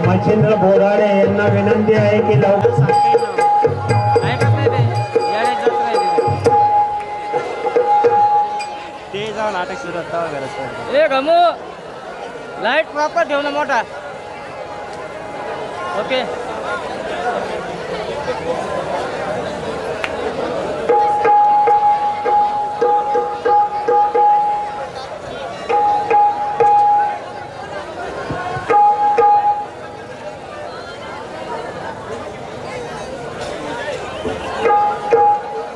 मच्छिंद्र बोराडे यांना विनंती आहे की लवकर ते जाऊन नाटक सुरू होतं ए गमू लाईट प्रॉपर ठेव ना मोठा ओके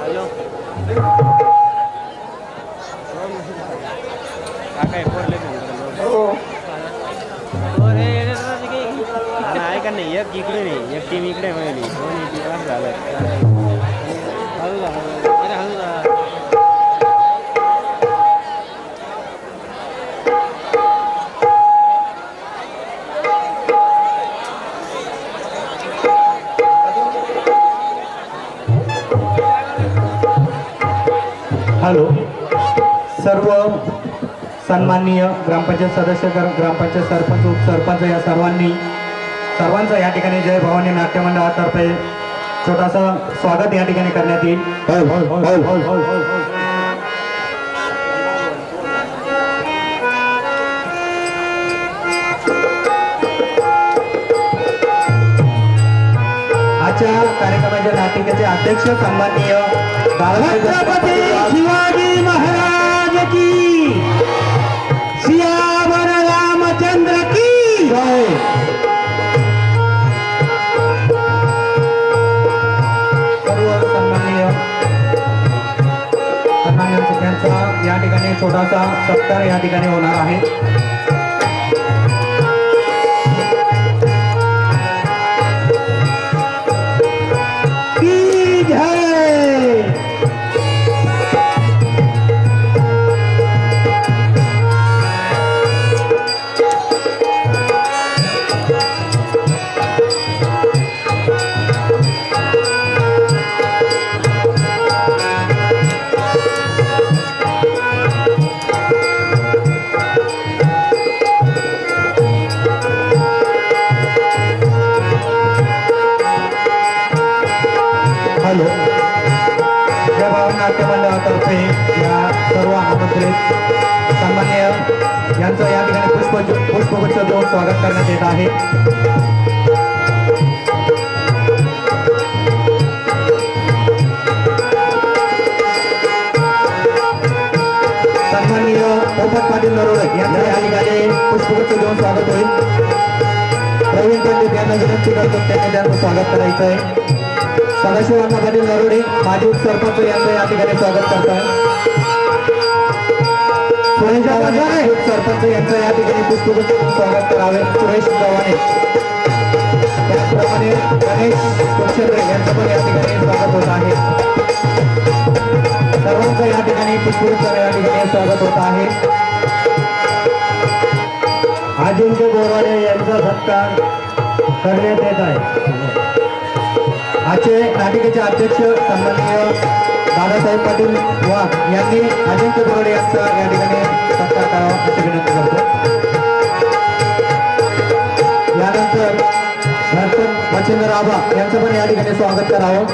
हॅलो काय पोरले नाही का नाही एक इकडे नाही एक टीम इकडे मिळाली दोन इकडे झालं अरे हळू हॅलो सर्व सन्माननीय ग्रामपंचायत सदस्य ग्रामपंचायत सरपंच उपसरपंच या सर्वांचं या ठिकाणी जय भवानी नाट्य मंडळातर्फे छोटासा स्वागत या ठिकाणी करण्यात येईल. आजच्या कार्यक्रमाच्या नाटिकेचे अध्यक्ष सन्माननीय छत्रपती शिवाजी महाराज की, सियावर रामचंद्र की जय. सर्व सन्माननीय त्यांचा या ठिकाणी छोटासा सत्कार या ठिकाणी होणार आहे. की जय. हॅलो जय भवानी नाट्य मंडळातर्फे या सर्व आमंत्रित सन्मान्य यांचं या ठिकाणी पुष्पगुच्छ देऊन स्वागत करण्यात येत आहे. सन्माननीय पोपट पाटील नरोडे यांचं या ठिकाणी पुष्पगुच्छ देऊन स्वागत होईल. प्रवीण पंडित यांना विनंती करतो त्यांनी त्यांचं स्वागत करायचं आहे. सदाशिव अण्णा पाटील नरोडे माजी उपसरपंच यांचं या ठिकाणी स्वागत करताय. सरपंच यांचं या ठिकाणी पुष्पगुच्छ स्वागत करावे. सुरेश चव्हाणे त्याचप्रमाणे गणेश कुलशेत्रे यांचं पण या ठिकाणी स्वागत होत आहे. सर्वांचं या ठिकाणी पुष्पगुच्छ या ठिकाणी स्वागत होत आहे. अजिंक्य बोराडे यांचा सत्कार करण्यात येत आहे. आजचे नाटिकेचे अध्यक्ष सन्माननीय दादासाहेब पाटील वाघ यांनी अजिंक्य बोराडे यांचा या ठिकाणी सत्कार करावा अशी विनंती करतो. यानंतर सरपंच मच्छिंद्र आबा यांचं पण या ठिकाणी स्वागत करावं.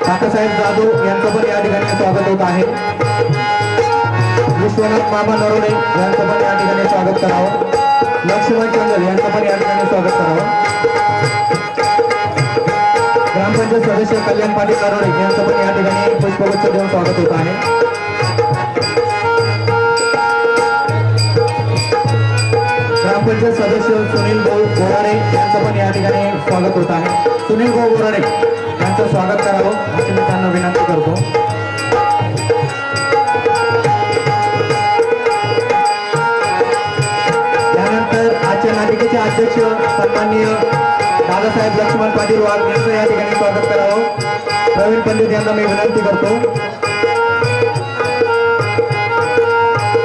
काकासाहेब जाधव यांचं पण या ठिकाणी स्वागत होत आहे. विश्वनाथ मामा नरोडे यांचं पण या ठिकाणी स्वागत करावं. लक्ष्मण चंद्र यांचं पण या ठिकाणी स्वागत करावं. ग्रामपंचायत सदस्य कल्याण पाटील नरोडे यांचं पण या ठिकाणी पुष्पगुच्छ देऊन स्वागत होत आहे. ग्रामपंचायत सदस्य सुनील भाऊ बोराडे यांचं पण या ठिकाणी स्वागत होत आहे. सुनील भाऊ बोराडे यांचं स्वागत करावं अशी मी त्यांना विनंती करतो. त्यानंतर आजच्या नाटिकेचे अध्यक्ष सन्माननीय दादासाहेब लक्ष्मण पाटील वाघ यांचं या ठिकाणी स्वागत करावं. प्रवीण पंडित यांना मी विनंती करतो.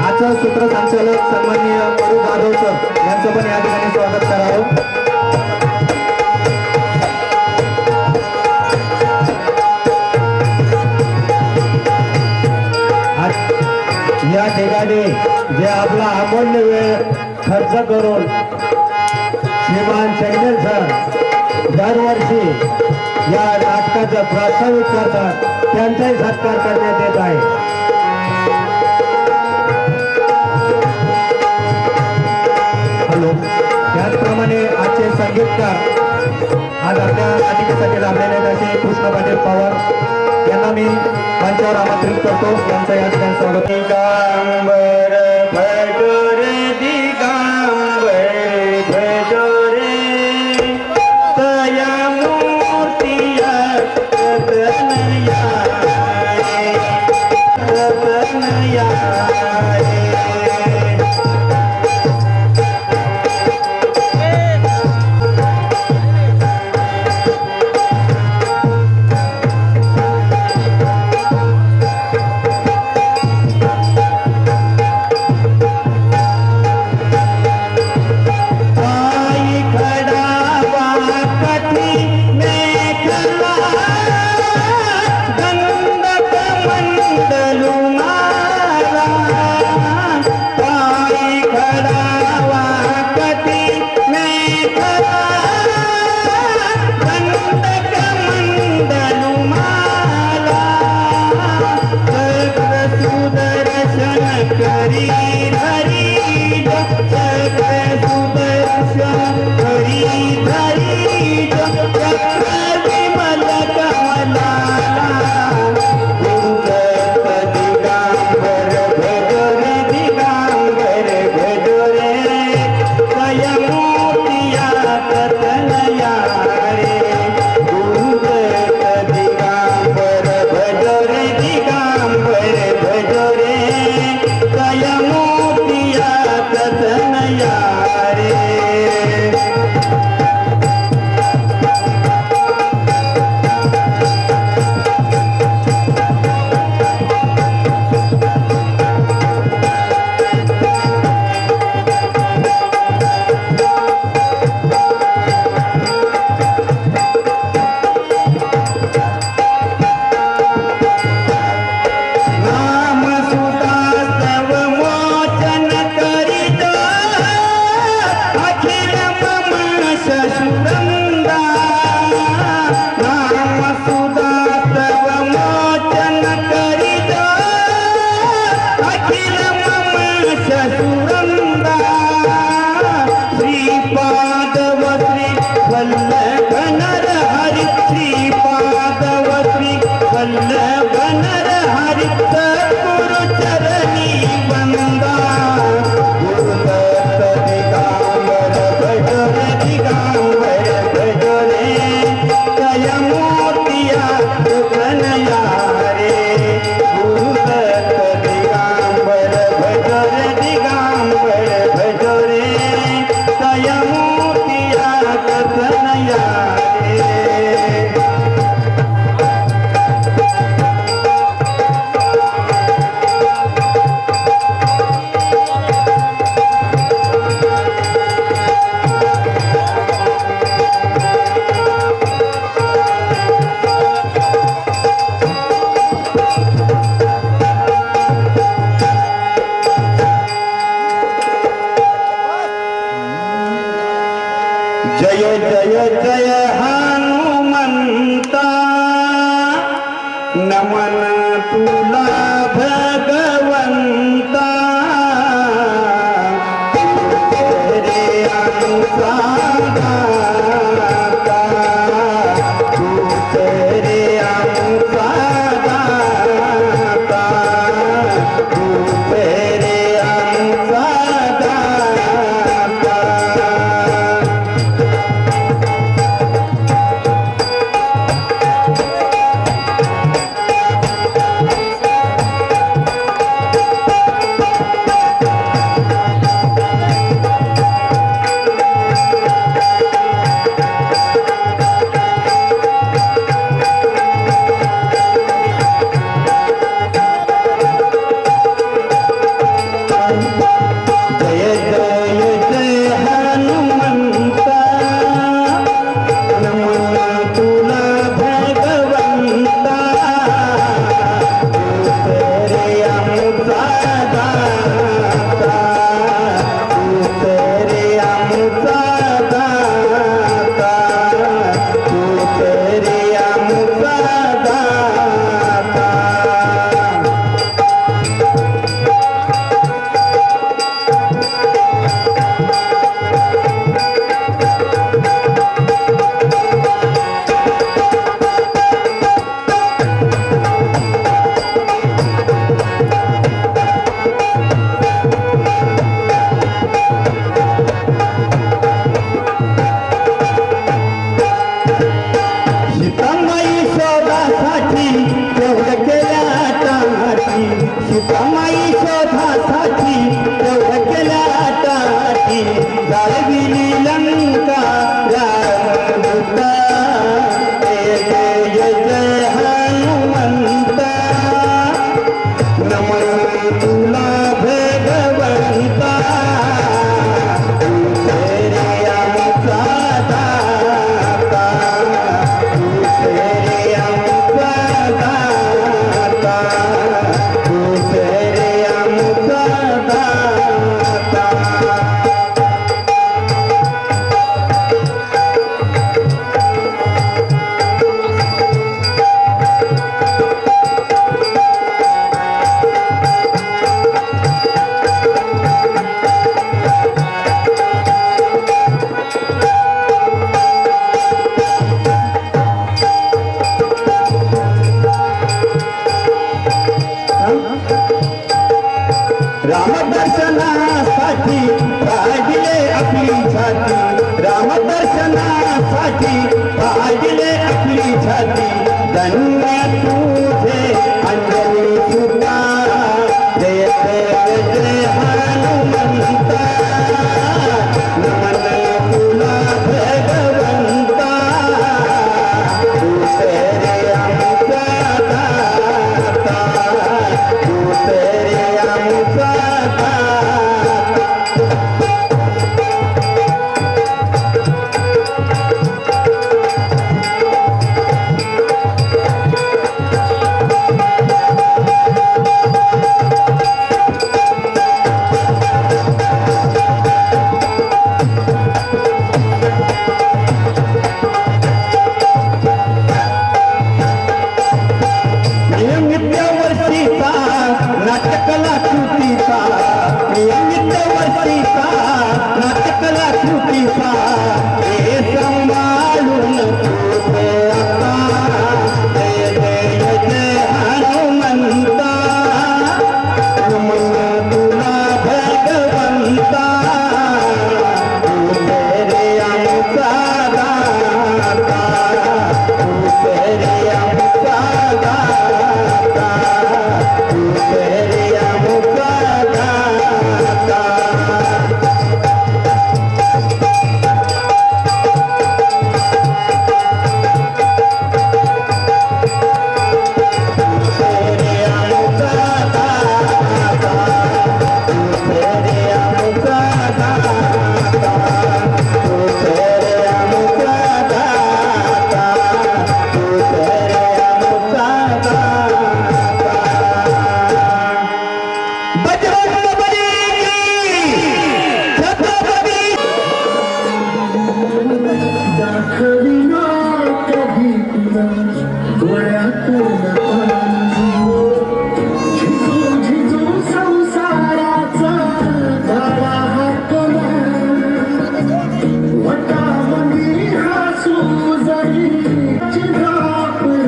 आजचं सूत्रसंचालक सन्माननीय मधु जाधव सर यांचं पण या ठिकाणी स्वागत करावं. या ठिकाणी जे आपला अमूल्य वेळ खर्च करून श्रीमान जगदल सर दरवर्षी या नाटकाचं प्रोत्साहित करतात, त्यांचाही सत्कार करण्यात येत आहे. हॅलो. त्याचप्रमाणे आजचे संगीतकार आज आपल्या नाटिकेसाठी लाभलेले आहेत असे कृष्ण पाटील पवार यांना मी मंचावर आमंत्रित करतो. यांचं या ठिकाणी स्वागत. दिगंबर भजोरे दिगंबर भजोरे तया मूर्तिया तनया तनया जय जय जय हनुमंता नमन तुला भगवंता तेरे अनुसार तू तेरे अनुसार तू तेरे अनुसार कमाई शोधासाठी तेवढं केल्या टाटी जाळविली लंका रामदूता जय जय जय हनुमंता नमन तुला भगवंता तू तेरे आमचा दाता तू तेरे आमचा दाता तू तेरे आमचा दाता रामदर्शनासाठी पाहिजे आपली छाती रामदर्शनासाठी पाहिजे आपली छाती धन्य तुझे अंजनी सुता जय जय जय हनुमंता नमन तुला भगवंता तू तेरे आमचा दाता तू तेरे आमचा दाता नियमित वर्षीचा नाटकला कृतीचा नियमित वर्षीचा नाटकला कृतीचा हे सांभाळून तुझे आता जय जय जय हनुमंता नमन तुला भगवंता तू तेरे आमचा दाता तू तेरे आमचा दाता तू तेरे आमचा दाता तेरे आमचा दाता तू तेरे आमचा दाता तू तेरे आमचा दाता तू तेरे आमचा दाता बजरंग बली की छत्रपती दाखविना कधी तुला डोळ्यातून झिजू झिजू संसाराचा गावा हाकला वटामंदी हसू जरी चिरापुर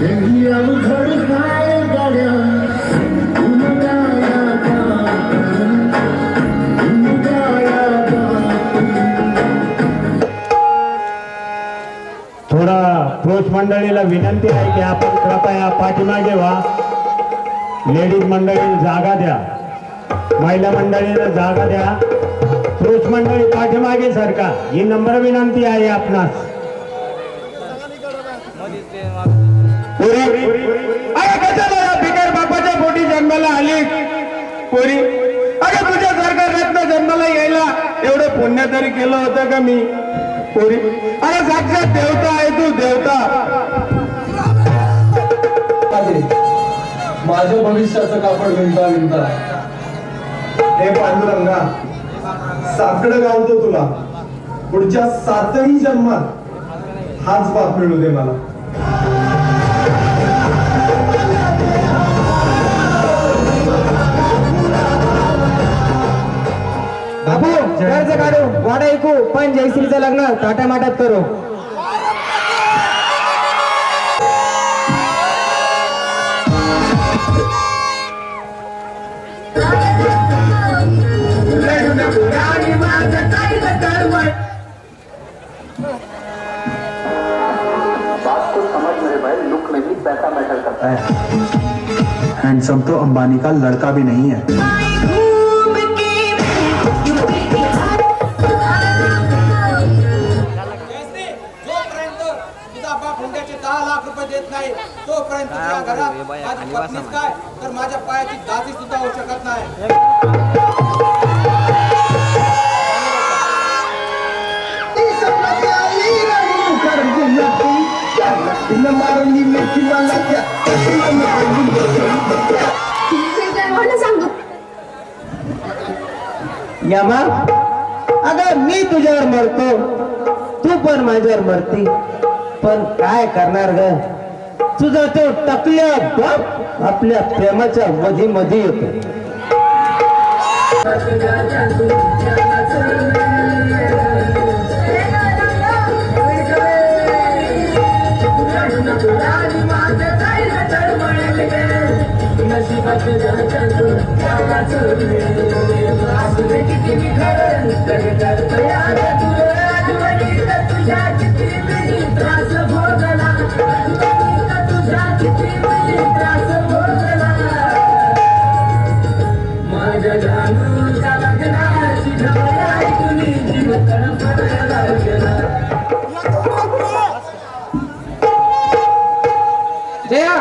देही अवघड काय गाड्या उमगाया थोडा पुरुष मंडळीला विनंती आहे की आपण कृपया पाठीमागे व्हा लेडीज मंडळी जागा द्या महिला मंडळीला जागा द्या पुरुष मंडळी पाठीमागे सरका ही नम्र विनंती आहे आपणास पुरी अरे कशाला बिगर बापाच्या पोटी जन्माला आली पुरी अरे तुझ्या सारखा रत्न जन्माला यायला एवढं पुण्य तरी केलं होतं का मी पुरी अरे साक्षात देवता आहे तू देवता माझ्या भविष्याचं कापड विणता विणता हे पांडुरंगा साकडं गावतो तुला पुढच्या 7ही जन्मात हाच बाप मिळू दे मला बाबू कर्ज काढू वाडा ऐकू पण जयश्रीचं लग्न थाटामाटात करू बात को समझ मेरे भाई लुक नहीं पैसा मैटर करता है हैंडसम तो अंबानी का लड़का भी नहीं है। जोपर्यंत तुझा बाप हुंड्याचे 10 लाख रुपये देत नाही तोपर्यंत तुझ्या घरात माझी पत्नीच काय तर माझ्या पायाची दाजी सुद्धा होऊ शकत नाही. यमा अगं मी तुझ्यावर मरतो, तू पण माझ्यावर मरती, पण काय करणार ग, तुझा तो टकल्या बाप आपल्या प्रेमाच्या मधी मध्ये येतो. जया,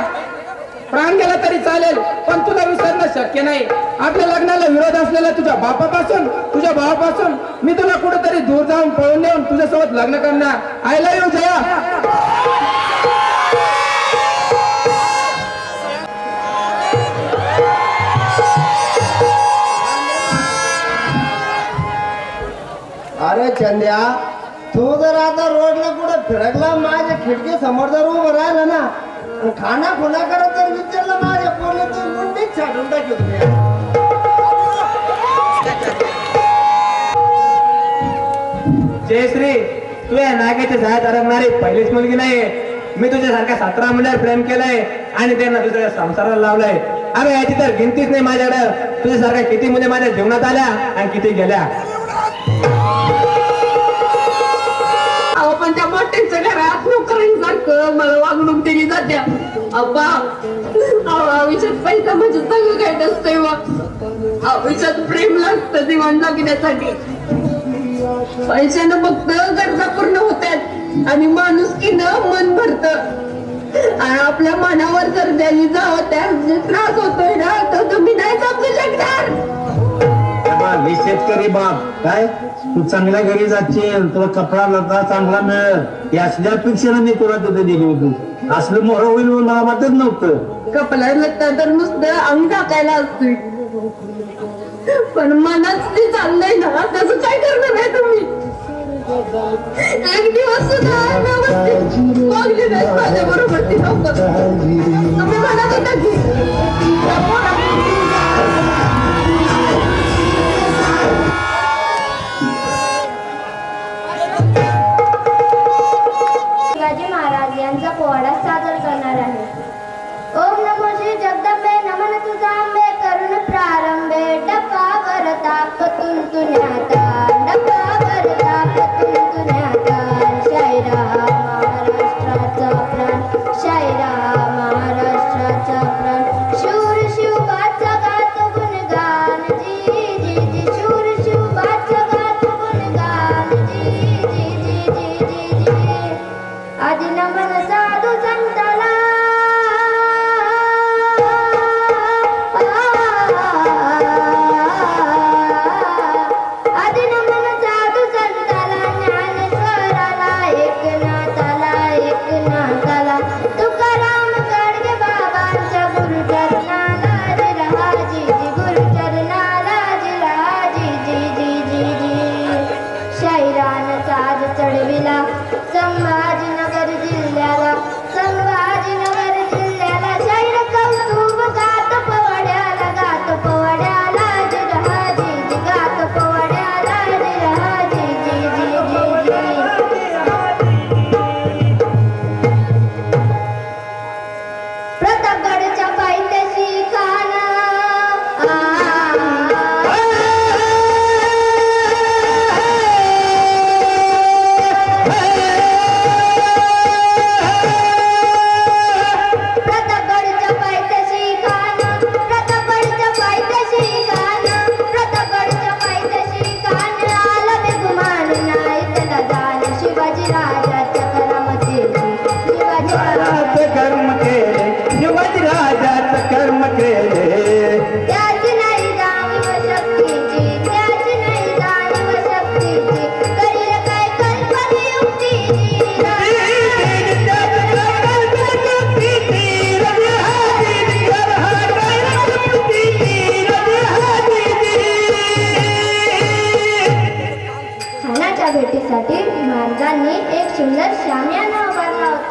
प्राण गेला तरी चालेल पण तुला विसरणं शक्य नाही. आपल्या लग्नाला विरोध असलेला तुझ्या बापापासून तुझ्या भावापासून मी तुला कुठेतरी दूर जाऊन पळून नेऊन तुझ्यासोबत लग्न करणार. I love you Jaya. अरे चंद्या, तू जर आता रोडला कुठे फिरकला माझ्या खिडकी समोर जर उभं राहिलं ना, खाना खुना करत जर विचारलं माझ्या पोरले तर मुंडीच छाटून टाकू तुम्ही. जयश्री, तू या नागाच्या जाळ्यात अडकणारी पहिलीच मुलगी नाही. मी तुझ्यासारख्या 17 मुलावर प्रेम केलंय आणि त्यांना दुसऱ्या संसाराला लावलंय. अरे याची तर गिनतीच नाही माझ्याकडे. तुझ्यासारख्या किती मुली माझ्या जीवनात आल्या आणि किती गेल्या. पण त्या मोठ्यांच्या घरात नोकरांसारखं मला वागणूक दिली जाते. अब्बा, आयुष्यात पैसा म्हणजे सगळं काही नसतंय. आयुष्यात प्रेम लागतं जीवन जगण्यासाठी. पैशानं फक्त गरजा पूर्ण होतात आणि माणुसकीनं मन भरत. आणि आपल्या मनावर जर द्यायला जावं त्या त्रास होतोय ना, तर तुम्ही नाही समजू शकणार. मी शेतकरी बाप, काय तू चांगल्या घरी जाशील, तुला कपडा लता चांगला मिळेल याच्यापेक्षा मी तुला तिथे दिली होती. असलं मोहर होईल मला वाटत नव्हतं. कपडा लत्ता तर नुसतं अंग टाकायला असतोय, पण मनात ते चाललंय ना, तसं काय करणार आहे तुम्ही. एक दिवस सुद्धा व्यवस्थित वागले नाही माझ्या बरोबर ती लोक. तुम्ही म्हणत होता की शिवाजी महाराज यांचा पोवाडा सादर करणार आहे. ओम नमो श्री जगदंबे, नमन तुझा अंबे, करुण प्रारंभे. डप्पा भरता तुंतुन्याता, डप्पा भरता तुंतुन्याता. शायरा महाराष्ट्राचा प्राण, शायरा महाराष्ट्राचा प्राण. शूर शिवबाचा गातो गुणगान, जी जी जी. शूर शिवबाचा गातो गुणगान, जी जी जी जी जी जी. आदि नमन साधू संताला, आदि नमन साधू संताला. ज्ञानेश्वराला, एकनाथाला, एकनाथाला. तुकाराम गाडगे बाबांच्या गुरुचरणाला जिरा, जी जी. गुरुचरणाला जिरा, जी जी जी जी जी. शाहिरान साज चढविला संभाजीनगर जिल्ह्यात.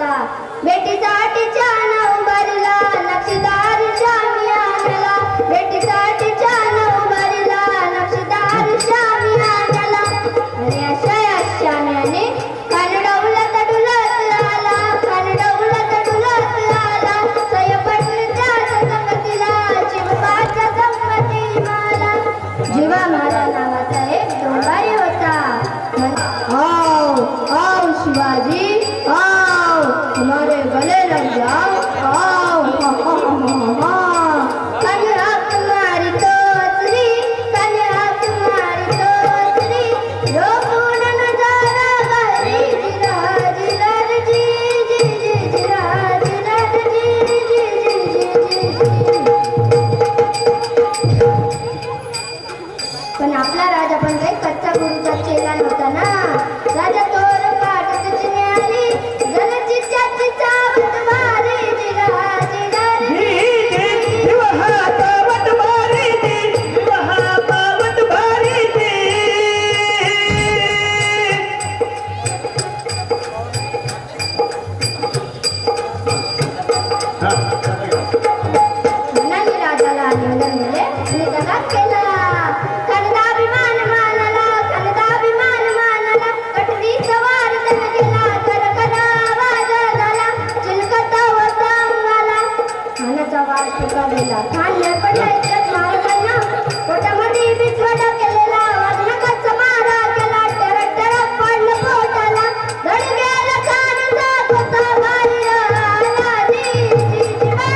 होता बेटीसाठी छान उभारला नक्षीदार श्यामी आणला बेटीसाठी छान उभारला नक्षीदार श्यामी आणला आणि अशा या श्याम्याने कानडवला तडुलत आला कानडवला तडुलत आला सयपटच्या संगतीला जीवबाच्या संगती मला जीवा मारा नावाचा एक डोंबारी होता आओ आओ शिवाजी आओ तुम्हारे गले लग जाओ आओ कन्या तुम्हारी तोसरी कन्या तुम्हारी तोसरी रोकून नजारा गरी जिरा जिरा जी जी जी जिरा जिरा जी जी जी जी पण आपला राजा पण काही कच्चा गुरुचा चेला नव्हता ना राजा तोर पाठच मिळाली जलची चाची चावत भारी जिरा जिरा मनाने राजाला आलिंगन दिले आणि दगात केला खंडाभिमान मानला खंडाभिमान मानला कटरी सवार तन गेला कर आवाज झाला चिलकत होता अंगाला खानाचा वार फुकावलेला खान पडायच्यात महाराजांना पोटामध्ये बिछवाडा केलेला वाजनकाच मारा केला टर पडलं पोटाला धडग्याला खान जात होता बाहेर आला जी जी जिवा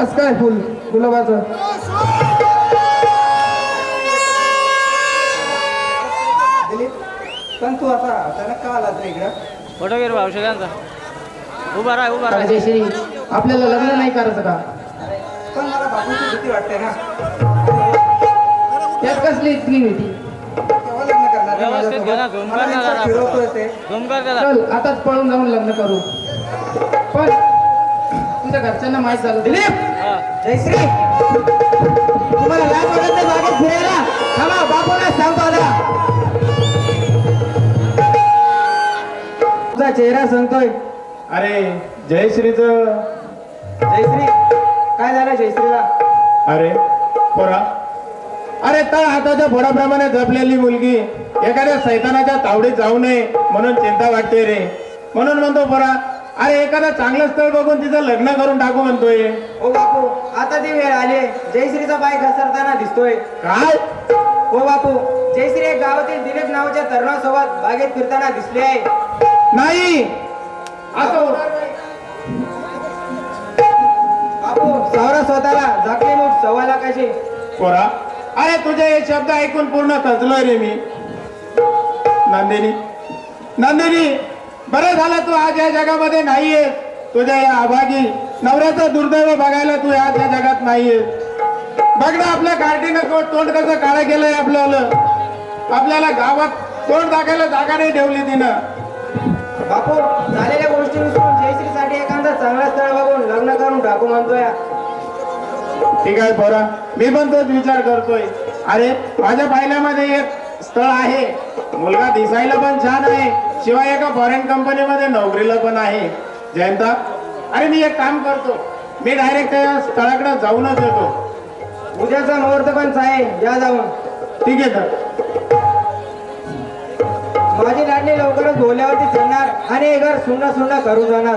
कस काय फुल गुलाबाचं दिलीप पण तू आता अचानक का आला इकडं फोटो घे रे औषधांचा उभा राहा अरे जयश्री आपल्याला लग्न नाही करायचं का पण मला बापूची भीती वाटते ना त्यात कसली इतकी भीती केव्हा लग्न करणार रे व्यवस्थित घे ना, माझ्यासोबत? झूम मला कर ना नुसतं जरा. फिरवतोय ते. झूम कर त्याला चल आताच पळून जाऊन लग्न करू पण तुझ्या घरच्यांना माहित झालं दिलीप हा. जयश्री तुम्हाला लाज वाटत नाही बागेत फिरायला थांबा बापूला सांगतो आता तुझा चेहरा सांगतोय अरे जयश्रीच जयश्री काय झालं जयश्रीला अरे पोरा अरे तळ हाताच्या फोडाप्रमाणे जपलेली मुलगी एखाद्या सैतानाच्या तावडीत जाऊ नये म्हणून चिंता वाटते रे म्हणून म्हणतो पोरा अरे एखादं चांगलं स्थळ बघून तिचं लग्न करून टाकू म्हणतोय ओ बापू आता ती वेळ आली जयश्रीचा पाय घसरताना दिसतोय काय ओ बापू जयश्री एक गावातील दिलीप नावाच्या तरुणासोबत बागेत फिरताना दिसली आहे नाही असो बापू सावरा स्वतःला झाकली मूठ सव्वा लाखाची पोरा अरे तुझे हे शब्द ऐकून पूर्ण खचलोय रे मी नंदिनी नंदिनी बरं झालं तू आज या जगामध्ये नाहीये तुझ्या या अभागी नवऱ्याचं दुर्दैव बघायला तू आज या जगात नाहीये बघ ना आपल्या कार्टीनं तोंड कसं काळं केलंय आपल्याला गावात तोंड टाकायला जागा नाही ठेवली तिनं बापू झालेल्या गोष्टी विसरून जयश्रीसाठी एखादा चांगला स्थळ बघून लग्न करून टाकू म्हणतोय ठीक आहे पोरा मी पण तोच विचार करतोय अरे माझ्या पाहिल्यामध्ये एक स्थळ आहे मुलगा दिसायला पण छान आहे शिवाय एका फॉरेन कंपनीमध्ये नोकरीला पण आहे जयंता अरे मी एक काम करतो मी डायरेक्ट त्या स्थळाकडे जाऊनच येतो उद्याचा मुहूर्त पण आहे या जाऊन ठीक आहे तर माझी लाडणी लवकरच बोल्यावरती चढणार आणि हे घर सुंदर सुंदर करून जाणार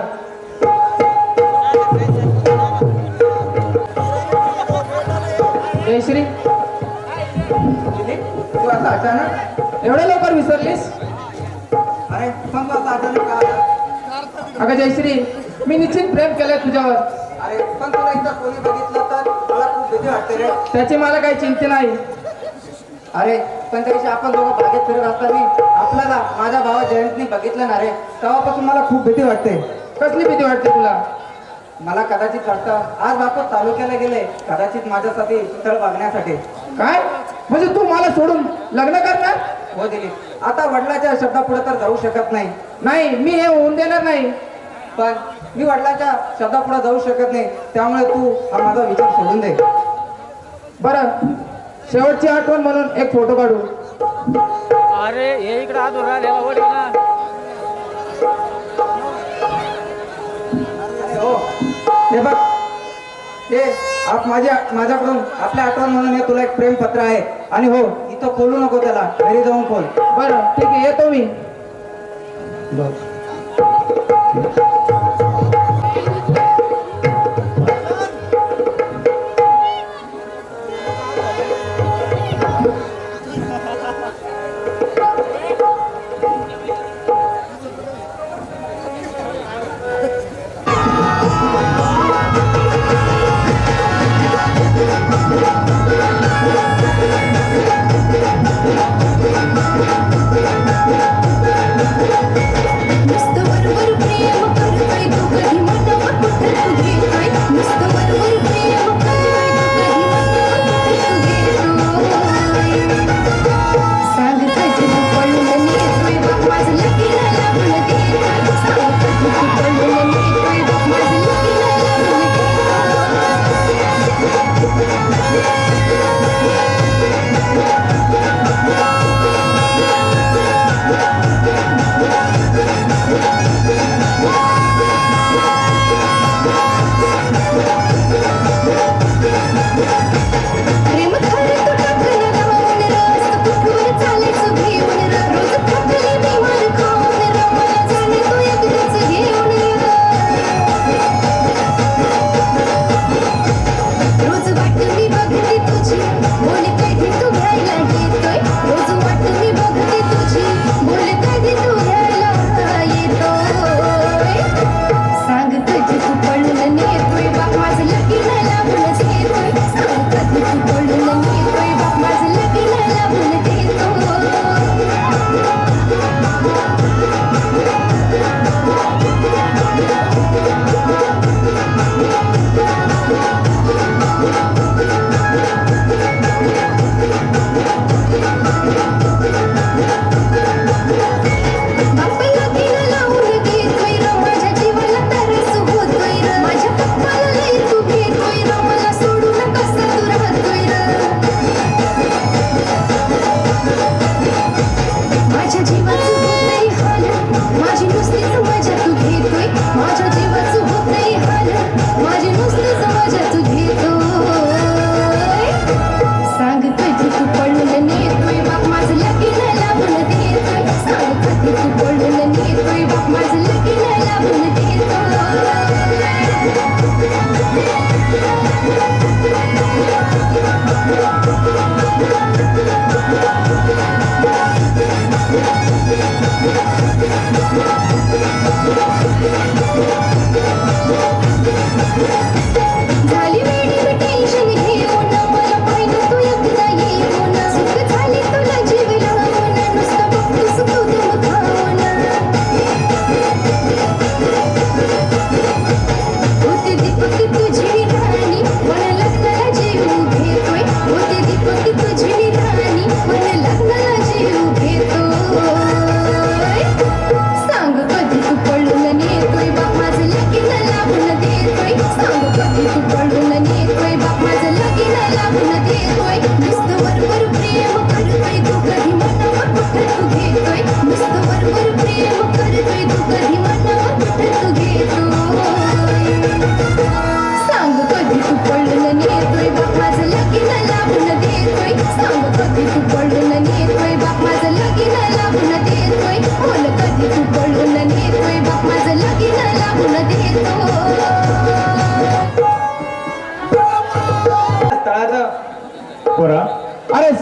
जयश्री तू आता अचानक एवढ्या लवकर विसरलीस अरे पण तू आता अचानक का आला? अगं जयश्री मी निश्चित प्रेम केलंय तुझ्यावर अरे पण तुला एकदा कोणी बघितलं तर मला खूप भीती वाटते रे त्याची मला काही चिंता नाही अरे पण त्या दिवशी आपण दोघं बागेत फिरत असताना आपल्याला माझ्या भावा जयंतनी बघितलं ना रे तेव्हापासून मला खूप भीती वाटते कसली भीती वाटते तुला मला कदाचित वाटतं आज बापू तालुक्याला गेले कदाचित माझ्यासाठी स्थळ बघण्यासाठी काय म्हणजे तू मला सोडून लग्न करणार हो दिली आता वडिलाच्या शब्दापुढे तर जाऊ शकत नाही नाही मी हे होऊन देणार नाही पण मी वडिलाच्या शब्दापुढे जाऊ शकत नाही त्यामुळे तू हा माझा विचार सोडून दे बरं शेवटची आठवण म्हणून एक फोटो काढू अरे हे इकडे हात वर राहिलेला वर ये ना अरे हो हे बघ हे माझ्याकडून आपल्या आठवण म्हणून हे तुला एक प्रेमपत्र आहे आणि हो इथं खोलू नको त्याला घरी जाऊन खोल बरं ठीक आहे येतो मी नुसतं बरोबर प्रेम करून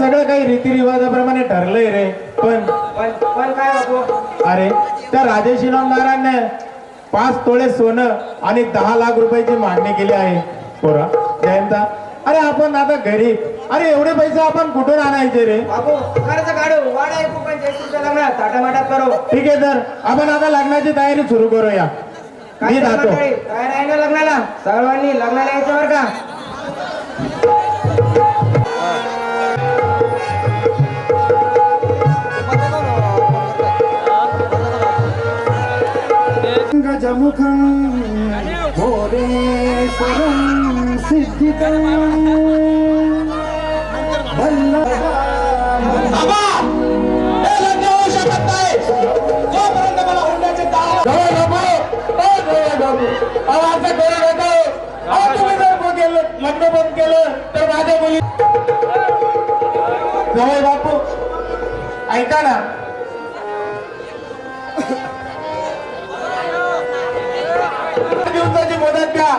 सगळं काही रीतिरिवाजाप्रमाणे ठरलंय रे, पण पण काय बापू? अरे त्या राजेश इनामदारांनी 5 तोळे सोनं आणि 10 लाख रुपयाची मागणी केली आहे पोरा. जयंता, अरे आपण आता गरीब, अरे एवढे पैसे आपण कुठून आणायचे रे? बापू खर्च काढू, वाडा ऐकू पण जयश्रीच्या लग्नात थाटामाटात करू. ठीक आहे, तर आपण आता लग्नाची तयारी सुरू करूया. मी जातो. काय नाही ना लग्नाला, सर्वांनी लग्नाला यायचं बरं का? गजमुखं भोरेश्वरं सिद्धितं लग्न बंद केलं तर माझ्या मुली जवळ बापू ऐका ना, दिवसाची मुदत द्या,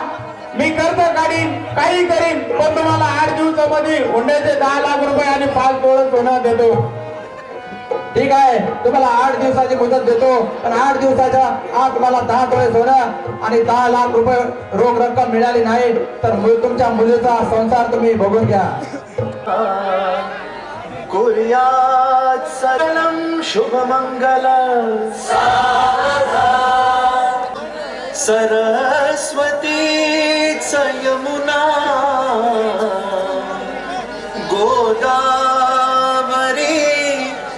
मी कर्ज काढीन, काही करीन, पण तुम्हाला 8 दिवसामध्ये हुंड्याचे 10 लाख रुपये आणि 5 तोळे सोनं देतो. ठीक आहे, तुम्हाला 8 दिवसाची मुदत देतो, पण 8 दिवसाच्या आत तुम्हाला 10 तोळे सोनं आणि 10 लाख रुपये रोख रक्कम मिळाली नाही तर तुमच्या मुलीचा संसार तुम्ही बघून घ्या. कुर्यात् सकलं शुभमंगलं सरस्वती च यमुना गोदावरी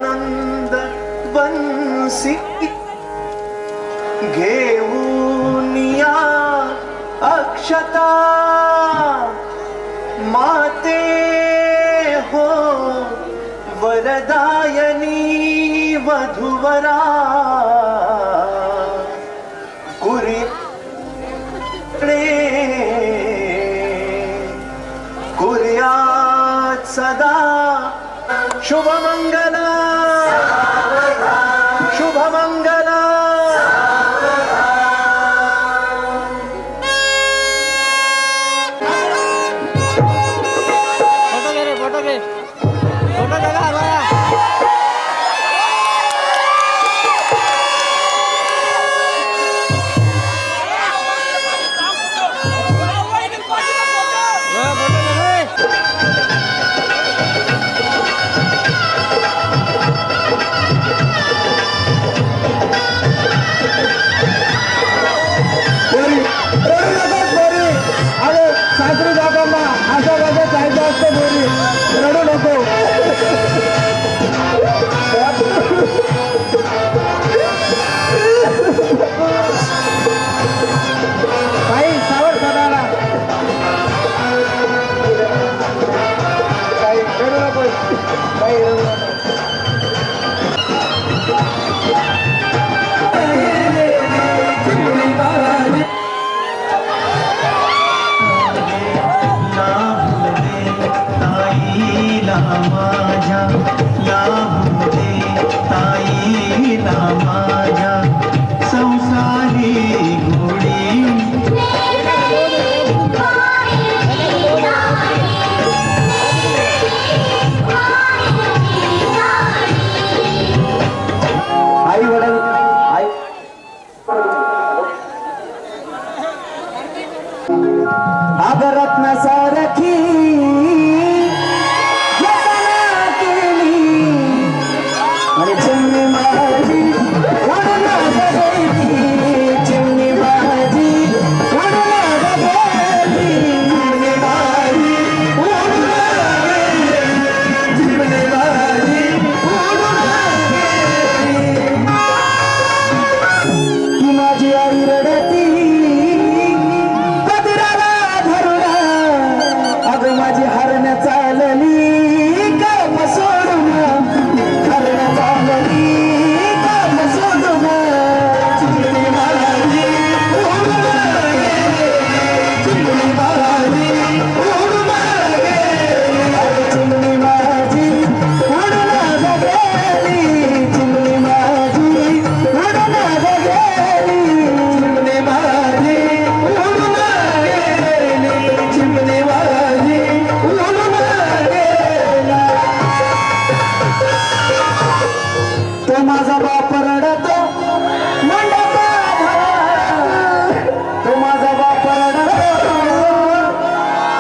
नंद बंसी घेऊन या अक्षता माते हो वरदायनी वधुवरा कुर्यात् सदा शुभमंगला शुभमंगला. फोटो घे रे, फोटो घे, फोटो घे ना रोया. सासरी बाबांना असं कसं जायचं असतं बोरी, रडू नको. काही सावध सदाला काही रडू नको, काही रडू नको. माझ्या ताईला माझ्या संसारी घोडी आई वडील आई रत्न सारखी आणि जन्म माझी माझा बाप रडतो मंडपात, तो माझा बाप रडतो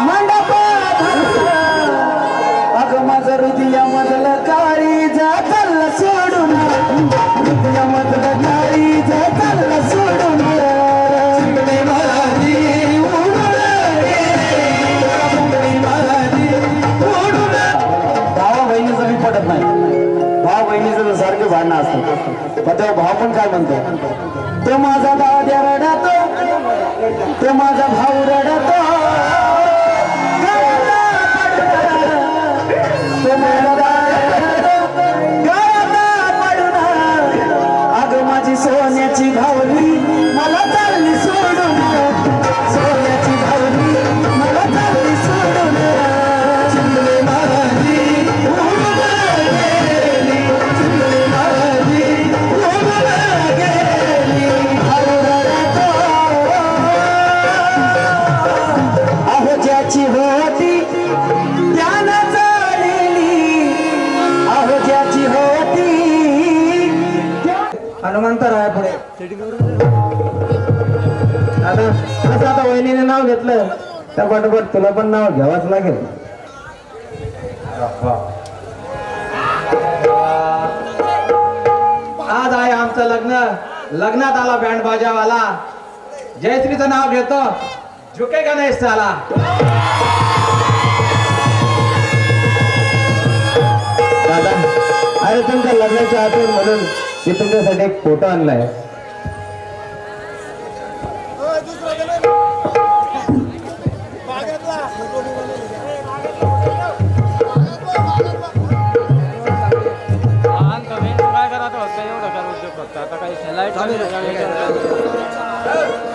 मंडपात. अगं माझं हृदयामधलं काळीज चाललं सोडून, हृदयामधलं काळीज चाललं सोडून. चिमणे माझी उडून गेली, चिमणे माझी उडून. भावा बहिणीचं मी पटत नाही. भाव बहिणीचं सारखं भांडणं असतं, पण तेव्हा भाव पण काय म्हणतो, तो माझा दाद्या रडतो, तो माझा भाऊ रडतो, तो माझा दाद्या रडतो, गळ्यात पडून. अगं माझी सोन्याची भावली मला चालली सोडून, सोन्याची भावली मला चालली सोडून. चिमणे माझी उडून गेली, चिमणे माझी उडून गेली. भाऊ रडतो, अहो ज्याची होती त्यानं चालली, अहो ज्याची होती. हनुमंतराय पुढे आता कसं, आता वहिनीने नाव घेतलं त्या पटपट तुला पण नाव घ्यावंच लागेल. आज आहे आमचं लग्न, लग्नात आला बँड बाजावाला, जयश्रीचं नाव घेतो, झुकेगा नाही साला. दादा, अरे तुमच्या लग्नाच्या आठवण म्हणून मी तुमच्यासाठी एक फोटो आणलाय. काय करा फक्त एवढं करा उद्योग फक्त. आता काही लाईट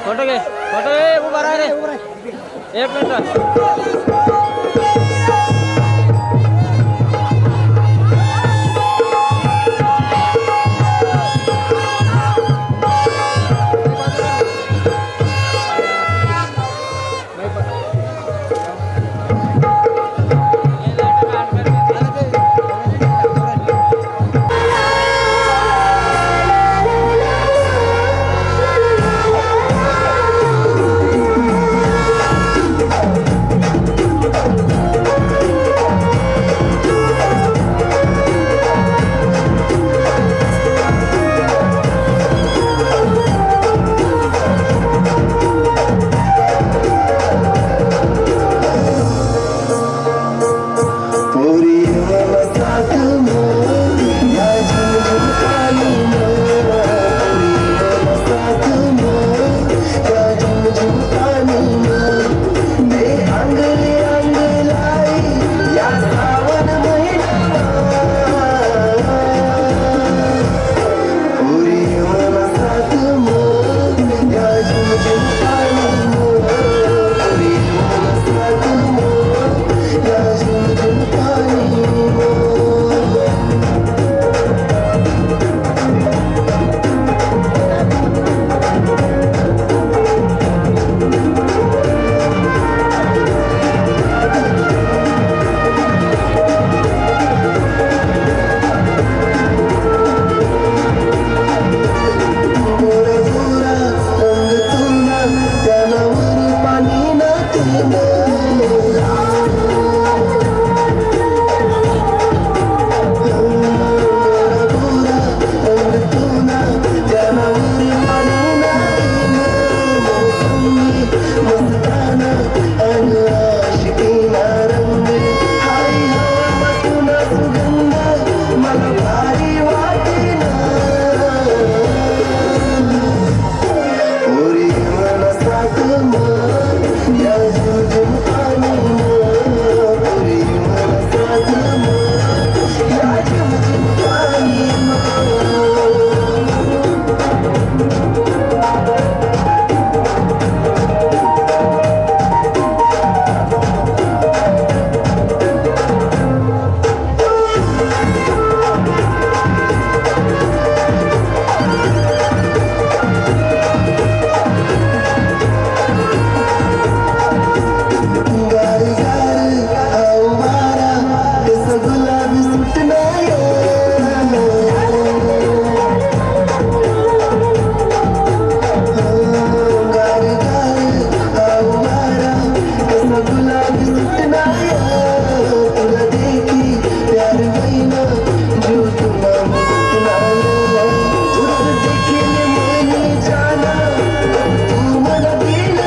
फोटो घे, फोटो घे, उभा राहा रे, 1 मिनिट. जाना जो तुला मुस्कुराना उस देखिए मन जाना तू मला दिल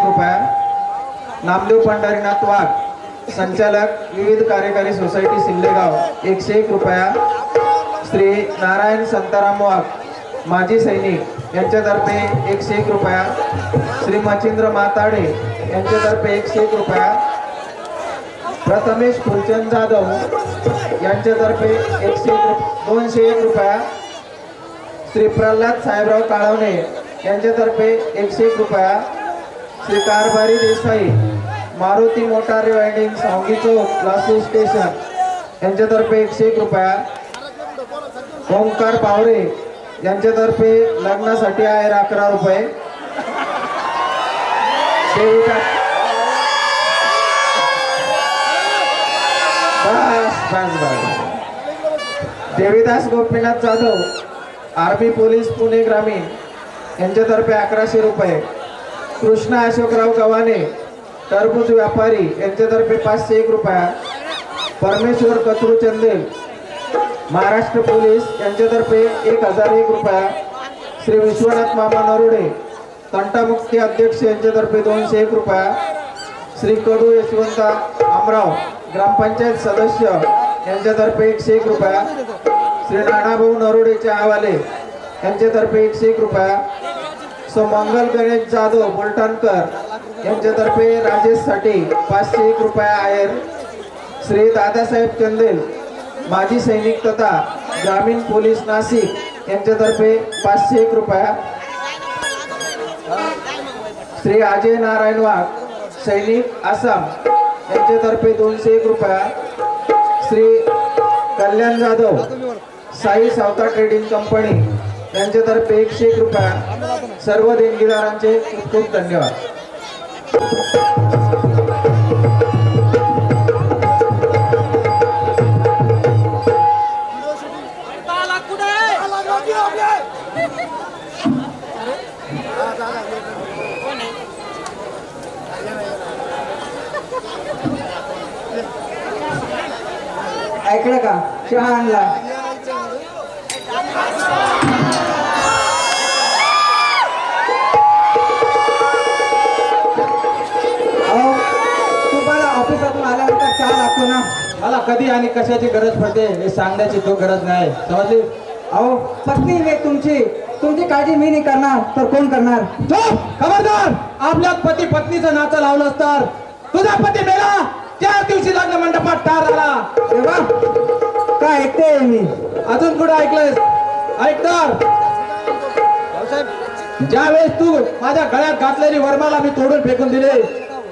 रुपया नामदेव पंढरीनाथ वाघ संचालक विविध कार्यकारी सोसायटी सिल्लेगाव 101 रुपया. श्री नारायण संताराम वाघ माजी सैनिक यांच्यातर्फे 101 रुपया. श्री मच्छिंद्र माताडे यांच्यातर्फे 101 रुपया. प्रथमेश फुलचंद जाधव यांच्यातर्फे 201 रुपया. श्री प्रल्हाद साहेबराव काळवणे यांच्यातर्फे 101 रुपया. श्री कारभारी देसाई मारुती मोटार रिवाइंडिंग सावंगी चौक लासूर स्टेशन यांच्यातर्फे 101 रुपया. ओंकार पावरे यांच्यातर्फे लग्नासाठी आहे 11 रुपये. देवीदास गोपीनाथ जाधव आर्मी पोलीस पुणे ग्रामीण यांच्यातर्फे 1100 रुपये. कृष्णा अशोकराव गव्हाणे टरबूज व्यापारी यांच्यातर्फे 501 रुपया. परमेश्वर कचरू चंदेल महाराष्ट्र पोलीस यांच्यातर्फे 1001 रुपया. श्री विश्वनाथ मामा नरुडे तंटामुक्ती अध्यक्ष यांच्यातर्फे 201 रुपया. श्री कडू यशवंत आमराव ग्रामपंचायत सदस्य यांच्यातर्फे 101 रुपया. श्री नानाभाऊ नरुडेचे आवाले यांच्यातर्फे 101 रुपया. सो मंगल गणेश जाधव बुलटाणकर यांच्यातर्फे राजेशसाठी 501 रुपया आहेर. श्री दादासाहेब चंदेल माजी सैनिक तथा ग्रामीण पोलीस नाशिक यांच्यातर्फे 501 रुपया. श्री अजय नारायण वाघ सैनिक आसाम यांच्यातर्फे 201 रुपया. श्री कल्याण जाधव साई सावता ट्रेडिंग कंपनी यांच्यातर्फे 101 रुपया. सर्व देणगीदारांचे खूप खूप धन्यवाद. ऐकलं का? चहा आणला. अहो तुम्हाला ऑफिसातून आल्यानंतर चहा लागतो ना. मला कधी आणि कशाची गरज पडते हे सांगण्याची तो गरज नाही, समजली? अहो पत्नी मी तुमची काळजी मी नाही करणार तर कोण करणार? खबरदार, आपल्यात पती पत्नीचं नातं लावलं तर तुझा पती मेला 4 दिवशी लग्न मंडपात ठार झाला. तेव्हा काय ऐकते मी? अजून कुठं ऐकलंयस? ऐक तर, ज्या वेळेस तू माझ्या गळ्यात घातलेली वरमाला मी तोडून फेकून दिले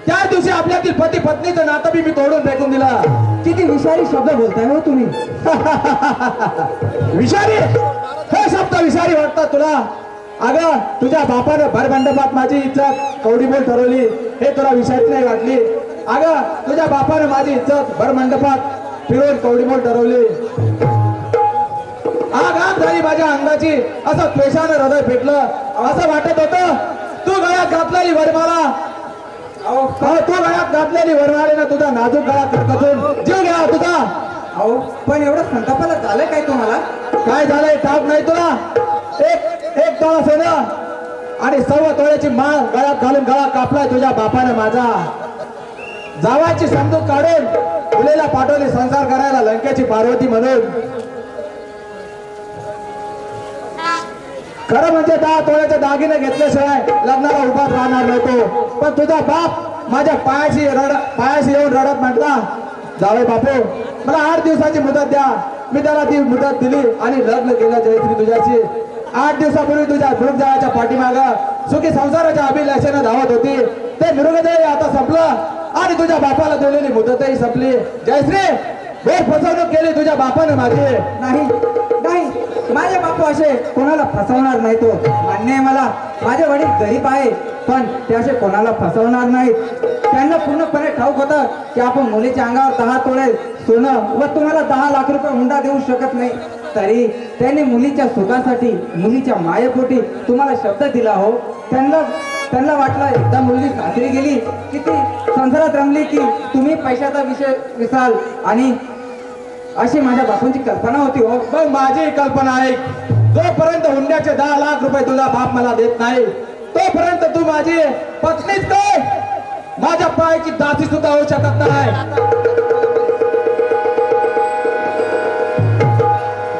त्या दिवशी आपल्यातील पती पत्नीचं नातं मी तोडून फेकून दिला. किती विषारी शब्द बोलताय हो तुम्ही. विषारी? हे शब्द विषारी वाटतात तुला? अगं तुझ्या बापानं भरमंडपात माझी इज्जत कवडीमोल ठरवली, हे तुला विषारी नाही वाटली? अगं तुझ्या बापानं माझी इज्जत भरमंडपात फिरवून कवडीमोल ठरवली. आग झाली माझ्या अंगाची, असं त्वेषानं हृदय पेटलं. असं वाटत होतं तू गळ्यात घातलेली वरमाला, तू गळ्यात घातलेली वरमालेनं तुझा नाजूक गळ्यात कचून जीव घ्या तुझा. अहो पण एवढं संतापाला झालं काय तुम्हाला? काय झालंय ठाऊक नाही तुला? एक तोळा सोनं आणि 1.25 तोळ्याची माळ गळ्यात घालून गळा कापलाय तुझ्या बापानं माझा. जावाची समजूत काढून मुलीला पाठवली संसार करायला लंकेची पार्वती म्हणून. खरं म्हणजे 10 तोळ्याचे दागिने घेतल्याशिवाय लग्नाला उभाच राहणार नव्हतो. पण तुझा बाप माझ्या पायाशी येऊन रडत म्हटला, जावे बापू मला 8 दिवसाची मुदत द्या. मी त्याला ती मुदत दिली आणि लग्न केलं जयश्री तुझ्याशी. 8 दिवसापूर्वी तुझ्या मृगजळाच्या पाठीमाग सुखी संसाराच्या अभिलाषेनं धावत होती. ते मृगजळ आता संपलं आणि तुझ्या बापाला दिलेली मुदतही संपली. जयश्री, वेळ फसवणूक केली तुझ्या बापाने माझी. नाही नाही, माझे बापू असे कोणाला फसवणार नाही. तो मान्य आहे मला, माझे वडील गरीब आहे पण ते असे कोणाला फसवणार नाहीत. त्यांना पूर्णपणे ठाऊक होतं की आपण मुलीच्या अंगावर 10 तोळे सोनं व तुम्हाला 10 लाख रुपये हुंडा देऊ शकत नाही. तरी त्यांनी मुलीच्या सुखासाठी मुलीच्या मायेपोटी तुम्हाला शब्द दिला हो. त्यांना त्यांना वाटलं एकदा मुलगी सासरी गेली की ती संसारात रमली की तुम्ही पैशाचा विषय विसाल आणि अशी माझ्या बापूंची कल्पना होती हो. मग माझी कल्पना आहे, जोपर्यंत हुंड्याचे 10 लाख रुपये तुझा बाप मला देत नाही तोपर्यंत तू माझी पत्नीच काय माझ्या पायाची दासी सुद्धा होऊ शकत नाही.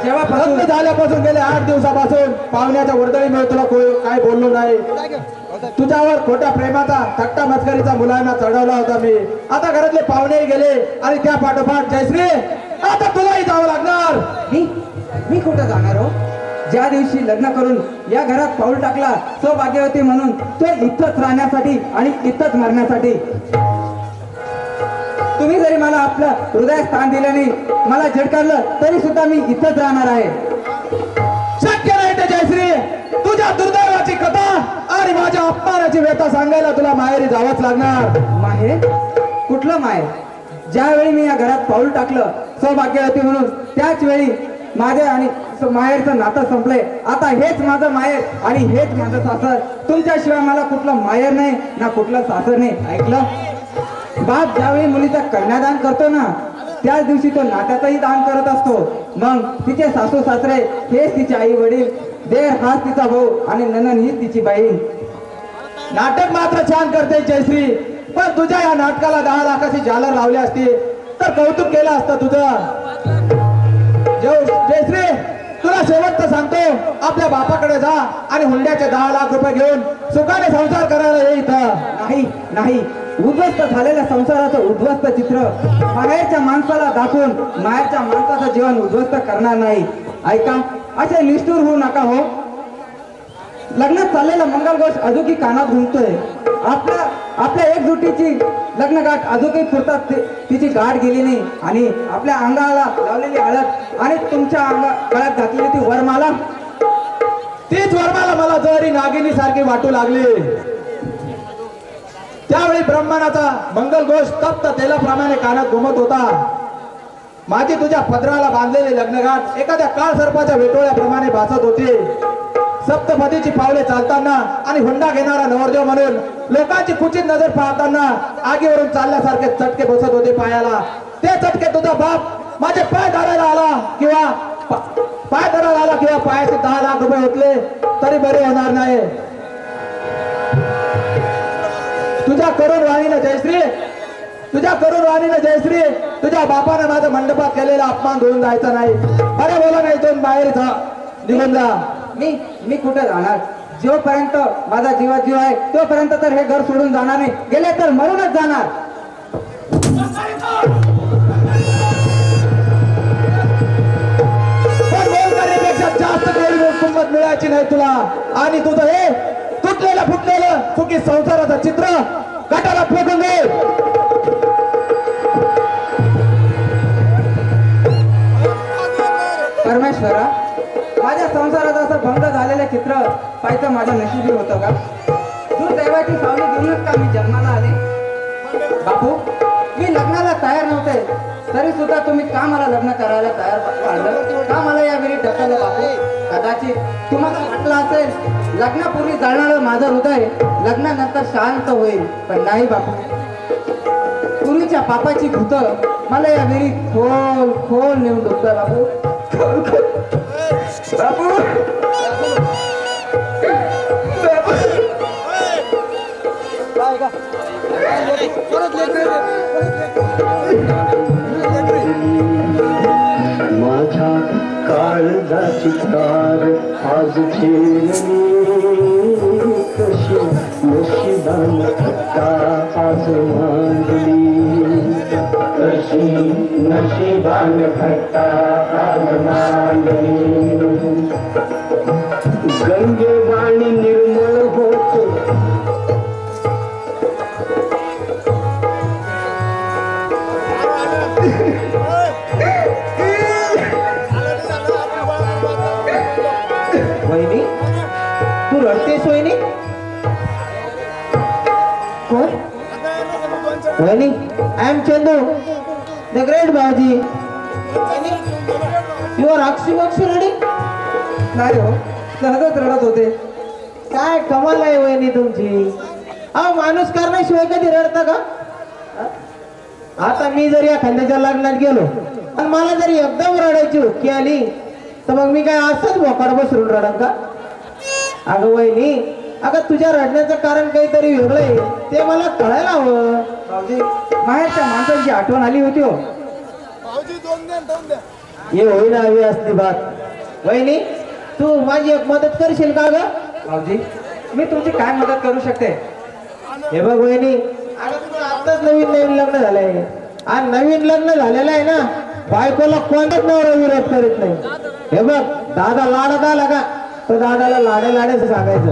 जेव्हा लग्न झाल्यापासून गेले 8 दिवसापासून पाहुण्याच्या वर्दळीमुळे तुला काय बोललो नाही. तुझ्यावर खोट्या प्रेमाचा थट्टा मस्करीचा मुलांना चढवला होता मी. आता घरातले पाहुणेही गेले आणि त्या पाठोपाठ जयश्री आता तुलाही जावं लागणार. मी कुठं जाणार हो? ज्या दिवशी लग्न करून या घरात पाऊल टाकला सौभाग्यवती म्हणून तो इथंच राहण्यासाठी आणि इथंच मरण्यासाठी. तुम्ही जरी मला आपलं हृदय स्थान दिलं नाही, मला झटकारलं तरी सुद्धा मी इथंच राहणार आहे. शक्य नाही ते जयश्री. तुझ्या दुर्दैवाची कथा आणि माझ्या अपमानाची व्यथा सांगायला तुला माहेरी जावंच लागणार. माहेर? कुठलं माहेर? ज्यावेळी मी या घरात पाऊल टाकलं सौभाग्यवती म्हणून त्याच वेळी माझे आणि माहेरचं नातं संपलंय. आता हेच माझं माहेर आणि हेच माझं सासर. तुमच्याशिवाय मला कुठलं माहेर नाही ना कुठलं सासर नाही. ऐकलं? बाप ज्यावेळी मुलीचं कन्यादान करतो ना त्याच दिवशी तो नात्याचंही दान करत असतो. मग तिचे सासू सासरे हेच तिचे आई वडील, देर हाच तिचा भाऊ आणि नणंद हीच तिची बहीण. नाटक मात्र छान करते जयश्री, पण तुझ्या या नाटकाला 10 लाखाची झालर लावली असती तर कौतुक केलं असतं तुझं. जयश्री तुला शेवटचं सांगतो, आपल्या बापाकडे जा आणि हुंड्याचे 10 लाख रुपये घेऊन सुखाने संसार करायला ये इथं. नाही नाही, उद्ध्वस्त झालेल्या संसाराचं उद्ध्वस्त चित्र माहेरच्या माणसाला दाखवून माहेरच्या माणसाचं जीवन उद्ध्वस्त करणार नाही. ऐका, असे निष्ठुर होऊ नका हो. लग्नात चाललेला मंगलघोष अजूनही कानात घुमतोय. आपल्या एकजुटीची लग्नगाठ अजूनही पुरतात तिची गाठ गेली नाही आणि आपल्या अंगाला लावलेली हळद आणि तुमच्या गळ्यात घातलेली ती वरमाला, तीच वरमाला मला जरी नागिनी सारखी वाटू लागली. त्यावेळी ब्रह्मांडाचा मंगलघोष तप्त तेलाप्रमाणे कानात घुमत होता. माझी तुझ्या पदराला बांधलेली लग्नगाठ एखाद्या काळ सर्पाच्या वेटोळ्याप्रमाणे भासत होती. सप्तपदीची पावले चालताना आणि हुंडा घेणारा नवरदेव म्हणून लोकांची कुचित नजर पाहताना आगीवरून चालल्यासारखे चटके बसत होते पायाला. ते चटके तुझा बाप माझे पाय धरायला आला किंवा पायाचे 10 लाख रुपये होतले तरी बरे होणार नाही. तुझ्या करुण वाणीनं जयश्री, तुझ्या बापाने माझ्या मंडपात केलेला अपमान धुवून जायचा नाही. अरे बोला नाही तो बाहेर निघून जा. मी कुठे जाणार? जोपर्यंत माझा जीवात जीव आहे तोपर्यंत तर हे घर सोडून जाणार नाही. गेले तर मरूनच जाणार. पण बोलण्यापेक्षा जास्त किंमत मिळायची नाही तुला. आणि तुझं हे तुटलेलं फुटलेलं चुकी संसाराचं चित्र गटाला फेकून दे. परमेश्वरा, माझ्या संसारात असं भंग झालेलं चित्र पाहायचं माझ्या नशिबी होतं का? तू दैवाची सावली देऊनच का मी जन्माला आले? बापू, मी लग्नाला तयार नव्हते तरी सुद्धा तुम्ही का मला लग्न करायला तयार पाडलं? का मला या विहिरीत ढकललं बापू? कदाचित तुम्हाला वाटलं असेल लग्नापूर्वी जाणारं माझं हृदय लग्नानंतर शांत होईल, पण नाही बापू. पूर्वीच्या पापाची भूत मला या विहिरीत खोल खोल नेऊन डोकतं बापू. बापू, माझ्या काळजाची तार आज छेडली, कशी नशिबान थट्टा आज मांडली, कशी नशिबान थट्टा आज मांडली. गंगेवाणी निर्मळ होतो वहिनी, तू रडतेस वहिनी? कोण? वहिनी, I am Chandu, the great भाऊजी. यू आर अक्षी रेडी? नाही हो, सहजच रडत होते. काय कमाल आहे वहिनी तुमची. अहो माणूस करण्याशिवाय कधी रडता का? आता मी जर या खांद्याच्या लग्नात गेलो आणि मला जर एकदम रडायची हुक्की आली तर मग मी काय असंच मोकाड बसरून रडन का? अगं वहिनी, अगं तुझ्या रडण्याचं कारण काहीतरी वेगळं आहे, ते मला कळायला हवं. भाऊजी माहेरच्या माणसांची आठवण आली होती हो. हे होईना हवी असली बात. वहिनी, तू माझी एक मदत करशील का ग? भाऊजी मी तुमची काय मदत करू शकते? हे बघ वहिनी, अगं तुझं आताच नवीन नवीन लग्न झालंय आणि नवीन लग्न झालेलं आहे ना, बायकोला कोणताच नवरा विरोध करीत नाही. हे बघ, दादा लाडत आला का तर दादाला लाडे लाडेच सांगायचं.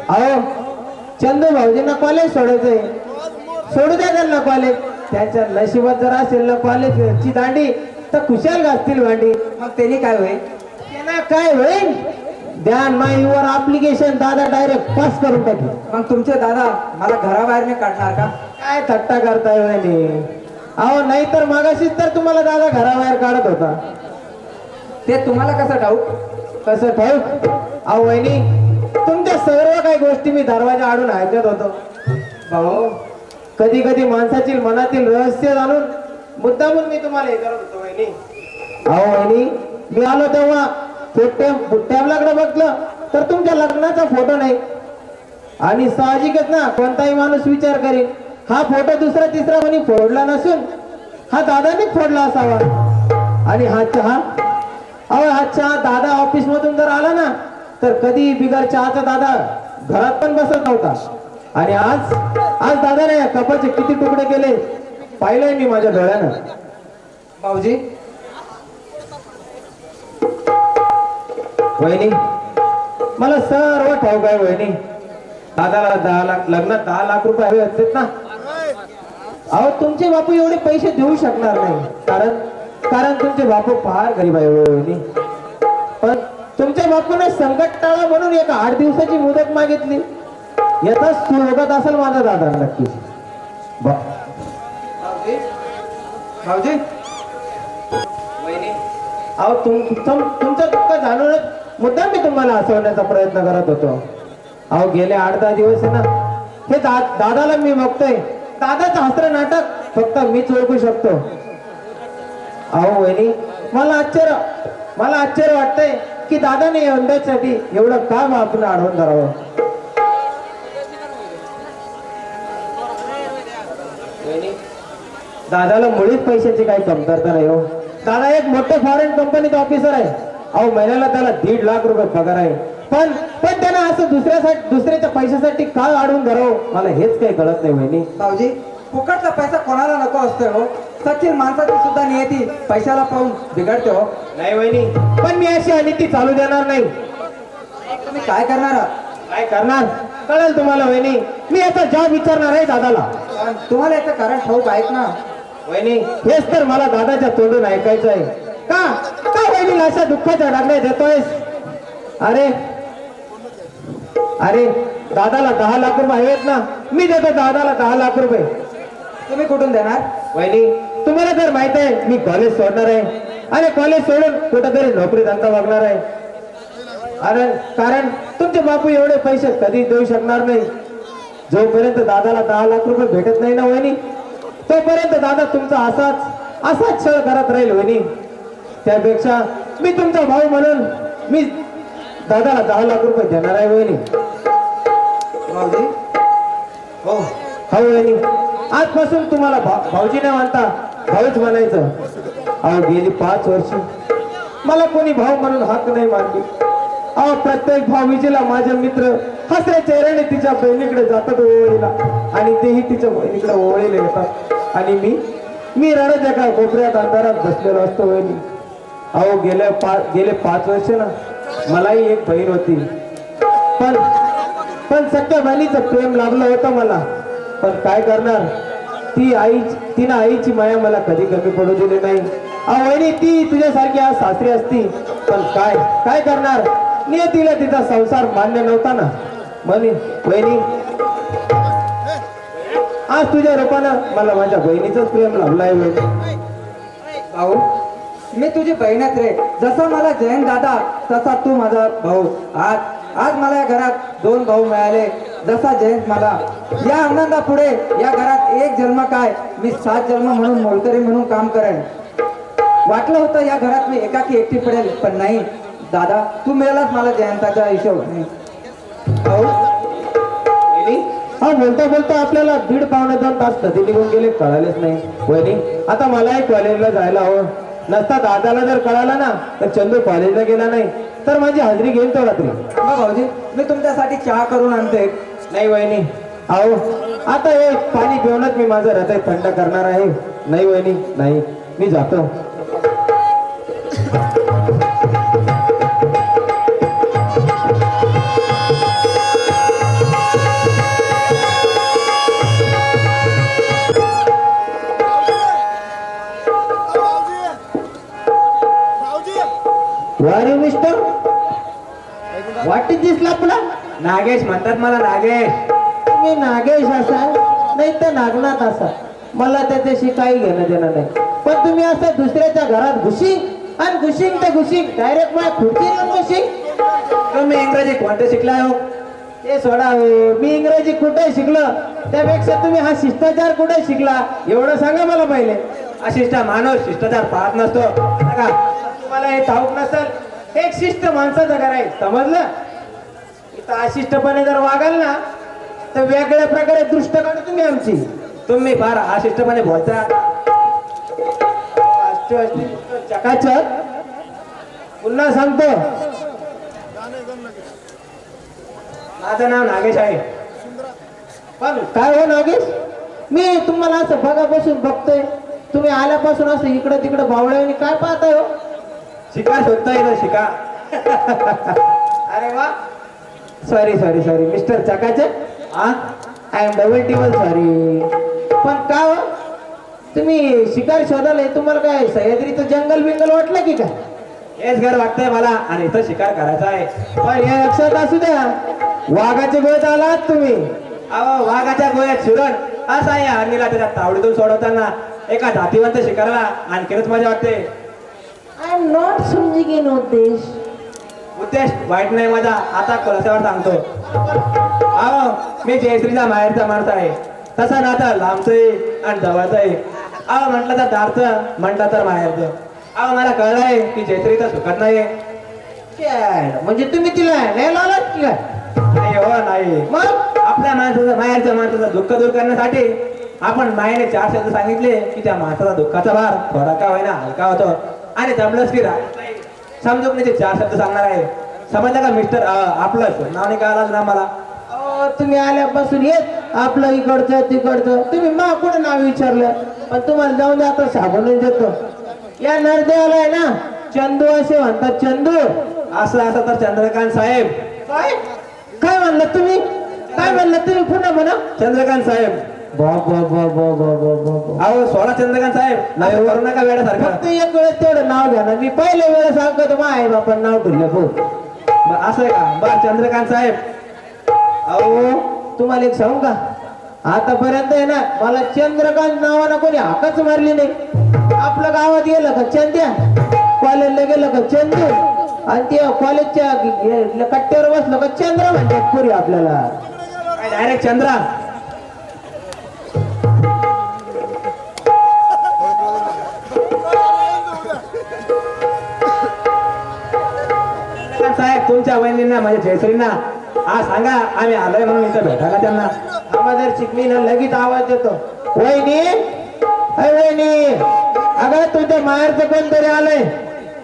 अहो चंदू भाऊजींना कॉलेज सोडायचंय, सोडू द्या त्यांना कॉलेज. त्यांच्या नशिबात जर असेल ना कॉलेजची दांडी तर खुशाल घासतील भांडी. मग त्यांनी काय होईल? त्यांना काय होईल? द्या माय युअर अप्लिकेशन, दादा डायरेक्ट पास करून टाकली. मग तुमचे दादा मला घराबाहेर नाही काढणार का? काय थट्टा करताय वहिनी? अहो नाही तर मागाशीच तर तुम्हाला दादा घराबाहेर काढत होता. ते तुम्हाला कसं ठाऊक? कसं ठाऊक? अहो वहिनी, तुमच्या सर्व काही गोष्टी मी दरवाजा आडून ऐकत होतो. भाऊ, कधी कधी माणसाची मनातील रहस्य जाणून मुद्दामून मी तुम्हाला हे करत होतो वहिनी. अहो वहिनी, मी आलो तेव्हा टॅबलाकडे बघलं तर तुमच्या लग्नाचा फोटो नाही. आणि साहजिकच ना, कोणताही माणूस विचार करेल हा फोटो दुसरा तिसरा कोणी फोडला नसून हा दादाने फोडला असावा. आणि हा चहा, अहो हा चहा दादा ऑफिस मधून जर आला ना तर कधी बिगर चहाचा दादा घरात पण बसत नव्हता. आणि आज आज दादाने या कपाचे किती तुकडे केले पाहिलंय मी माझ्या डोळ्यानं. भाऊजी वहिनी, मला सर्व ठाऊक आहे वहिनी. दादाला 10 लाख, लग्नात 10 लाख रुपये हवे असतात ना. अहो तुमचे बापू एवढे पैसे देऊ शकणार नाही, कारण तुमचे बापू फार गरीब आहे वहिनी. पण तुमच्या बापूने संकट टाळा म्हणून एक 8 दिवसाची मुदत मागितली. याचा सुयोगात असेल माझा दादा नक्कीच. भाऊजी भाऊजी वहिनी, अहो तुमचं दुःख जाणूनच मुद्दाम मी तुम्हाला हसवण्याचा प्रयत्न करत होतो. अहो गेले 8-10 दिवस आहे ना, हे दादाला मी बघतोय. दादाचं हसरं नाटक फक्त मीच ओळखू शकतो. अहो वहिनी, मला आश्चर्य वाटतंय की दादाने यंदासाठी एवढं काम आपण आढळून धरावं. दादाला मुळीच पैशाची काही कमतरता नाही हो. दादा एक मोठे फॉरेन कंपनीत ऑफिसर आहे. अहो महिन्याला त्याला 1.5 लाख रुपये पगार आहे. पण त्यांना असं दुसऱ्याच्या पैशासाठी का अडवून धरावं मला हेच काही कळत नाही वहिनी. भाऊजी फुकटचा पैसा कोणाला नको असतोय हो. सचिन माणसाची सुद्धा नियती पैशाला पाहून बिघडते हो. नाही वहिनी, पण मी अशी अनिती चालू देणार नाही. तुम्ही काय करणार आहात? काय करणार कळेल तुम्हाला वहिनी. मी याचा जॉब विचारणार आहे दादाला. पण तुम्हाला याचं कारण ठाऊक आहेत ना? वहिनी, हेच तर मला दादाच्या तोंडून ऐकायचं आहे. का वहिनीला अशा दुःखाच्या डागण्या देतोयस? अरे दादाला 10 लाख रुपये हवेत ना, मी देतो दादाला 10 लाख रुपये. तुम्ही कुठून देणार? वहिनी, तुम्हाला जर माहित आहे मी कॉलेज सोडणार आहे आणि कॉलेज सोडून कुठेतरी नोकरी धंदा बघणार आहे. कारण तुमचे बापू एवढे पैसे कधी देऊ शकणार नाही. जोपर्यंत दादाला 10 लाख रुपये भेटत नाही ना वहिनी, तोपर्यंत दादा तुमचा असाच छळ करत राहील वहिनी. त्यापेक्षा मी तुमचा भाऊ म्हणून मी दादाला 10 लाख रुपये देणार आहे वहिनी. भाऊजी हो वहिनी, आजपासून तुम्हाला भाऊजी नाही म्हणता भाऊच म्हणायचं. अहो गेली 5 वर्ष मला कोणी भाऊ म्हणून हाक नाही मारली. अहो प्रत्येक भाऊजीला माझे मित्र हसऱ्या चेहऱ्याने तिच्या बहिणीकडे जातात ओवळीला आणि तेही तिच्या बहिणीकडे ओवळीला येतात. आणि मी रडत एका कोपऱ्यात अंधारात बसलेलो असतो वहिनी. अहो गेले 5 वर्ष ना, मलाही एक बहीण होती. पण सख्या बहिणीचं प्रेम लाभलं होतं मला. पण काय करणार, तिनं आईची माया मला कधी कमी पडू दिली नाही. अहो वहिनी, ती तुझ्यासारखी आज सासरी असती पण काय करणार, नियतीला तिचा संसार मान्य नव्हता ना. वहिनी, आज तुझ्या रूपानं मला माझ्या बहिणीचंच प्रेम लाभलं आहे वहिनी. भाऊ मी तुझी बहीणच रे. जसा मला जयंत दादा तसा तू माझा भाऊ. आज आज मला या घरात 2 भाऊ मिळाले, जसा जयंत मला. या आनंदापुढे या घरात एक जन्म काय, मी 7 जन्म म्हणून मोलकरी म्हणून काम करेन. वाटलं होतं या घरात मी एकाकी एकटी पडेल, पण नाही दादा, तू मिळालाच मला जयंताच्या हिशोब. हा बोलता बोलता आपल्याला 1.5-2 तास कधी निघून गेले कळालेच नाही. वहिनी, आता मलाही कॉलेजला जायला हवं. नसता दादाला जर कळाला ना तर चंदू कॉलेजला गेला नाही तर माझी हजेरी घेईल तो रात्री. भाऊजी, मी तुमच्यासाठी चहा करून आणते. नाही वहिनी, अहो आता हे पाणी पिऊनच मी माझं हृदय थंड करणार आहे. नाही वहिनी, नाही, मी जातो. वारे मिस्टर, वाट इज दिस लपला? नागेश म्हणतात मला. नागेश? तुम्ही नागेश असाल नाही तर नागनाथ असाल, मला त्याच्याशी काही घेणं देणं नाही. पण तुम्ही असं दुसऱ्याच्या घरात घुशिंग आणि घुशिंग ते घुशिंग डायरेक्ट मला खुर्चीला घुशिंग. तुम्ही इंग्रजी कोणते शिकलाय हो? ते सोडा हो, मी इंग्रजी कुठे शिकलो त्यापेक्षा तुम्ही हा शिष्टाचार कुठे शिकला एवढं सांगा मला पहिले. अशिष्ट माणूस शिष्टाचार पाहत नसतो का? तुम्हाला हे ठाऊक नसेल, एक शिष्ट माणसाचं घर आहे, समजलं? इथं अशिष्टपणे जर वागाल ना तर वेगळ्या प्रकारे दृष्ट काढू तुम्ही आमची. तुम्ही फार अशिष्टपणे बोलता. चकाचक पुन्हा सांगतो, माझं नाव नागेश आहे. पण काय हो नागेश, मी तुम्हाला असं बघापासून बघतोय, तुम्ही आल्यापासून असं इकडं तिकडं बावळ्याने काय पाहताय हो? शिका शोधताय ना, शिका. अरे वा, सॉरी सॉरी सॉरी मिस्टर चकाचक, आय एम डबल सॉरी. पण का हो तुम्ही शिकार शोधाल, तुम्हाला काय सह्याद्रीचं जंगल बिंगल वाटलं की काय? हेच घर वाटतंय मला आणि इथं शिकार करायचा आहे. पण हे लक्षात असू द्या, वाघाच्या गोळ्यात आलात तुम्ही. अहो, वाघाच्या गोळ्यात शिरण असा आहे हरणीला त्याच्या तावडीतून सोडवताना एका जातीवंत शिकाराला आणखीनच मजा वाटते. आय एम नॉट समजिंग इन उद्देश वाईट नाही माझा. आता खुलासावर सांगतो. अहो, मी जयश्रीचा माहेरचा माणूस आहे. तसा नाता लांबचं आहे आणि जवळचं आहे. अहो, म्हटलं तर दारचं, म्हटलं तर माहेरचं. अहो, मला कळलंय की जयश्री तर सुखत नाहीये. म्हणजे तुम्ही तिला नाही लावलात की काय? नाही हो, नाही. मग आपल्या माणसाचं, माहेरच्या माणसाचं दुःख दूर करण्यासाठी आपण मायेने 4 शब्द सांगितले की त्या माणसाचा दुःखाचा भार थोडा का होईना हलका होतो. आणि जमलंच की समजून 4 शब्द सांगणार आहे. समजलं का मिस्टर? आपलं नाव नाही कळालं ना मला. तुम्ही आल्यापासून येत आपलं इकडचं तिकडचं, तुम्ही मा कुठं नाव विचारलं, पण तुम्हाला जाऊन आता साबण देतो. या नरदेवाला आहे ना चंदू असे म्हणतात. चंदू असं तर चंद्रकांत साहेब. काय म्हणलं तुम्ही? काय म्हणलं तुम्ही? पुन्हा म्हणा. चंद्रकांत साहेब. अहो, सोळा चंद्रकांत साहेब. नाही करू नका वेळासारखं. फक्त एक वेळेस तेवढं नाव घ्या ना. मी पहिल्या वेळेस सांगतो तर आई बापा नाव ठरलं हो. असं आहे का? बर चंद्रकांत साहेब. अहो, तुम्हाला एक सांगू का, आतापर्यंत आहे ना मला चंद्रकांत नावानं कोणी हाकच मारली नाही. आपल्या गावात गेलं का चंद्या, कॉलेजला गेलं का चंदू, आणि ते कॉलेजच्या कट्ट्यावर बसलं का चंद्र म्हणतात पुरी आपल्याला. डायरेक्ट चंद्रा. साहेब, तुमच्या वहिनींना माझ्या जयश्रींना सांगा आम्ही आलोय म्हणून इथं भेटायला त्यांना. आम्हाला चिकमीला लगेच आवाज देतो. वहिनी, वहिनी, अगं तुझ्या माहेरचं कोणतरी आलंय,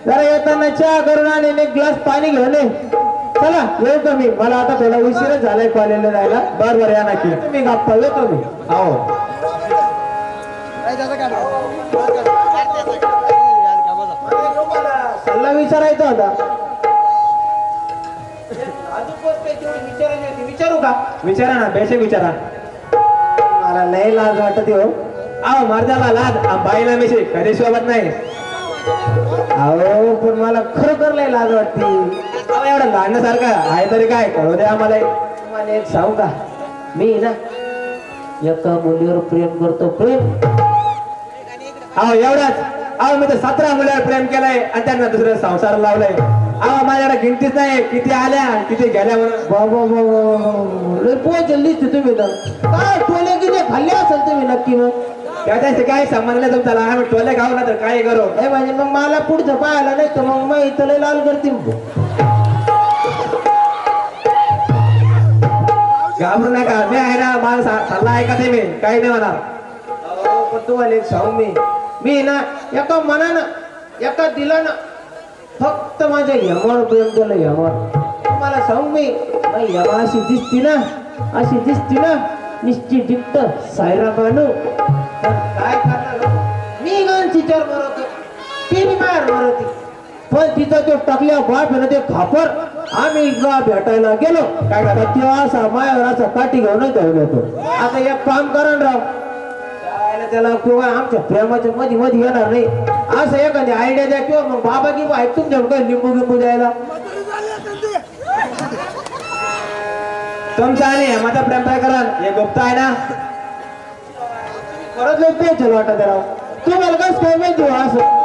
जरा येताना चहा करून आणि एक ग्लास पाणी घेऊन ये. चला येऊ का मी? मला आता थोडा उशीरच झालाय कॉलेजला जायला. बरोबर या नक्की. तुम्ही गप्पा येतो मी. हो, सल्ला विचारायचा होता. विचारू का? विचारा ना, बेशक विचारा. मला लय लाज वाटत हो. अहो, मर्दाला लाज, बाईला मेशी कधी शोभत नाही. अहो, पण मला खरोखर लय लाज वाटते. अहो, एवढं लाडण्यासारखं आहे तरी काय कळू द्या आम्हाला. तुम्हाला एक सांगू का, मी ना एका मुलीवर प्रेम करतो. प्रेम? अहो, एवढाच. अहो, मी तर 17 मुलीवर प्रेम केलंय आणि त्यांना दुसऱ्या संसार लावलंय. अहो माझ्याकडे गिनतीच नाही किती आल्या किती गेल्या म्हणून. बाबा पोहोचली तुम्ही तर काय टोले किती खाल्ले असेल तुम्ही नक्की मग त्याच्याशी काही संबंध नाही तुमचा. आम्ही टोले खाऊ ना तर काय करू. हे म्हणजे मग मला पुढचं पाहायला नाही तर मग मी इथं लय लाल करतील घाबरू नका मी आहे ना. मला सल्ला ऐका ते मी काही नाही म्हणणार. पण तुम्हाला एक सांगू मी ना एका मनानं एका दिलानं फक्त माझ्या यमावर प्रेम केलं यमावर. तुम्हाला सांगू मी यमा अशी दिसती ना निश्चित डिक्ट सायरा बानू. काय करणार मी गण तिच्यावर मरवतो ती मार मरवती पण तिथं तो टाकल्या बाप ना ते खापर आम्ही भेटायला गेलो काय करता तेव्हा असा मायावर असा काठी घेऊन जाऊन येतो. आता एक काम करा ना राव त्याला किंवा आमच्या प्रेमाच्या मध्ये मध्ये येणार नाही असं एखादी आयडिया द्या किंवा मग बाबा किंवा आहेत तुमच्याकडे लिंबू गिंबू द्यायला. तुमचा आणि माझा प्रेम काय करा हे गुप्त आहे ना. परत लोक ते चल वाटत राव तुम्हाला कस काय माहिती असं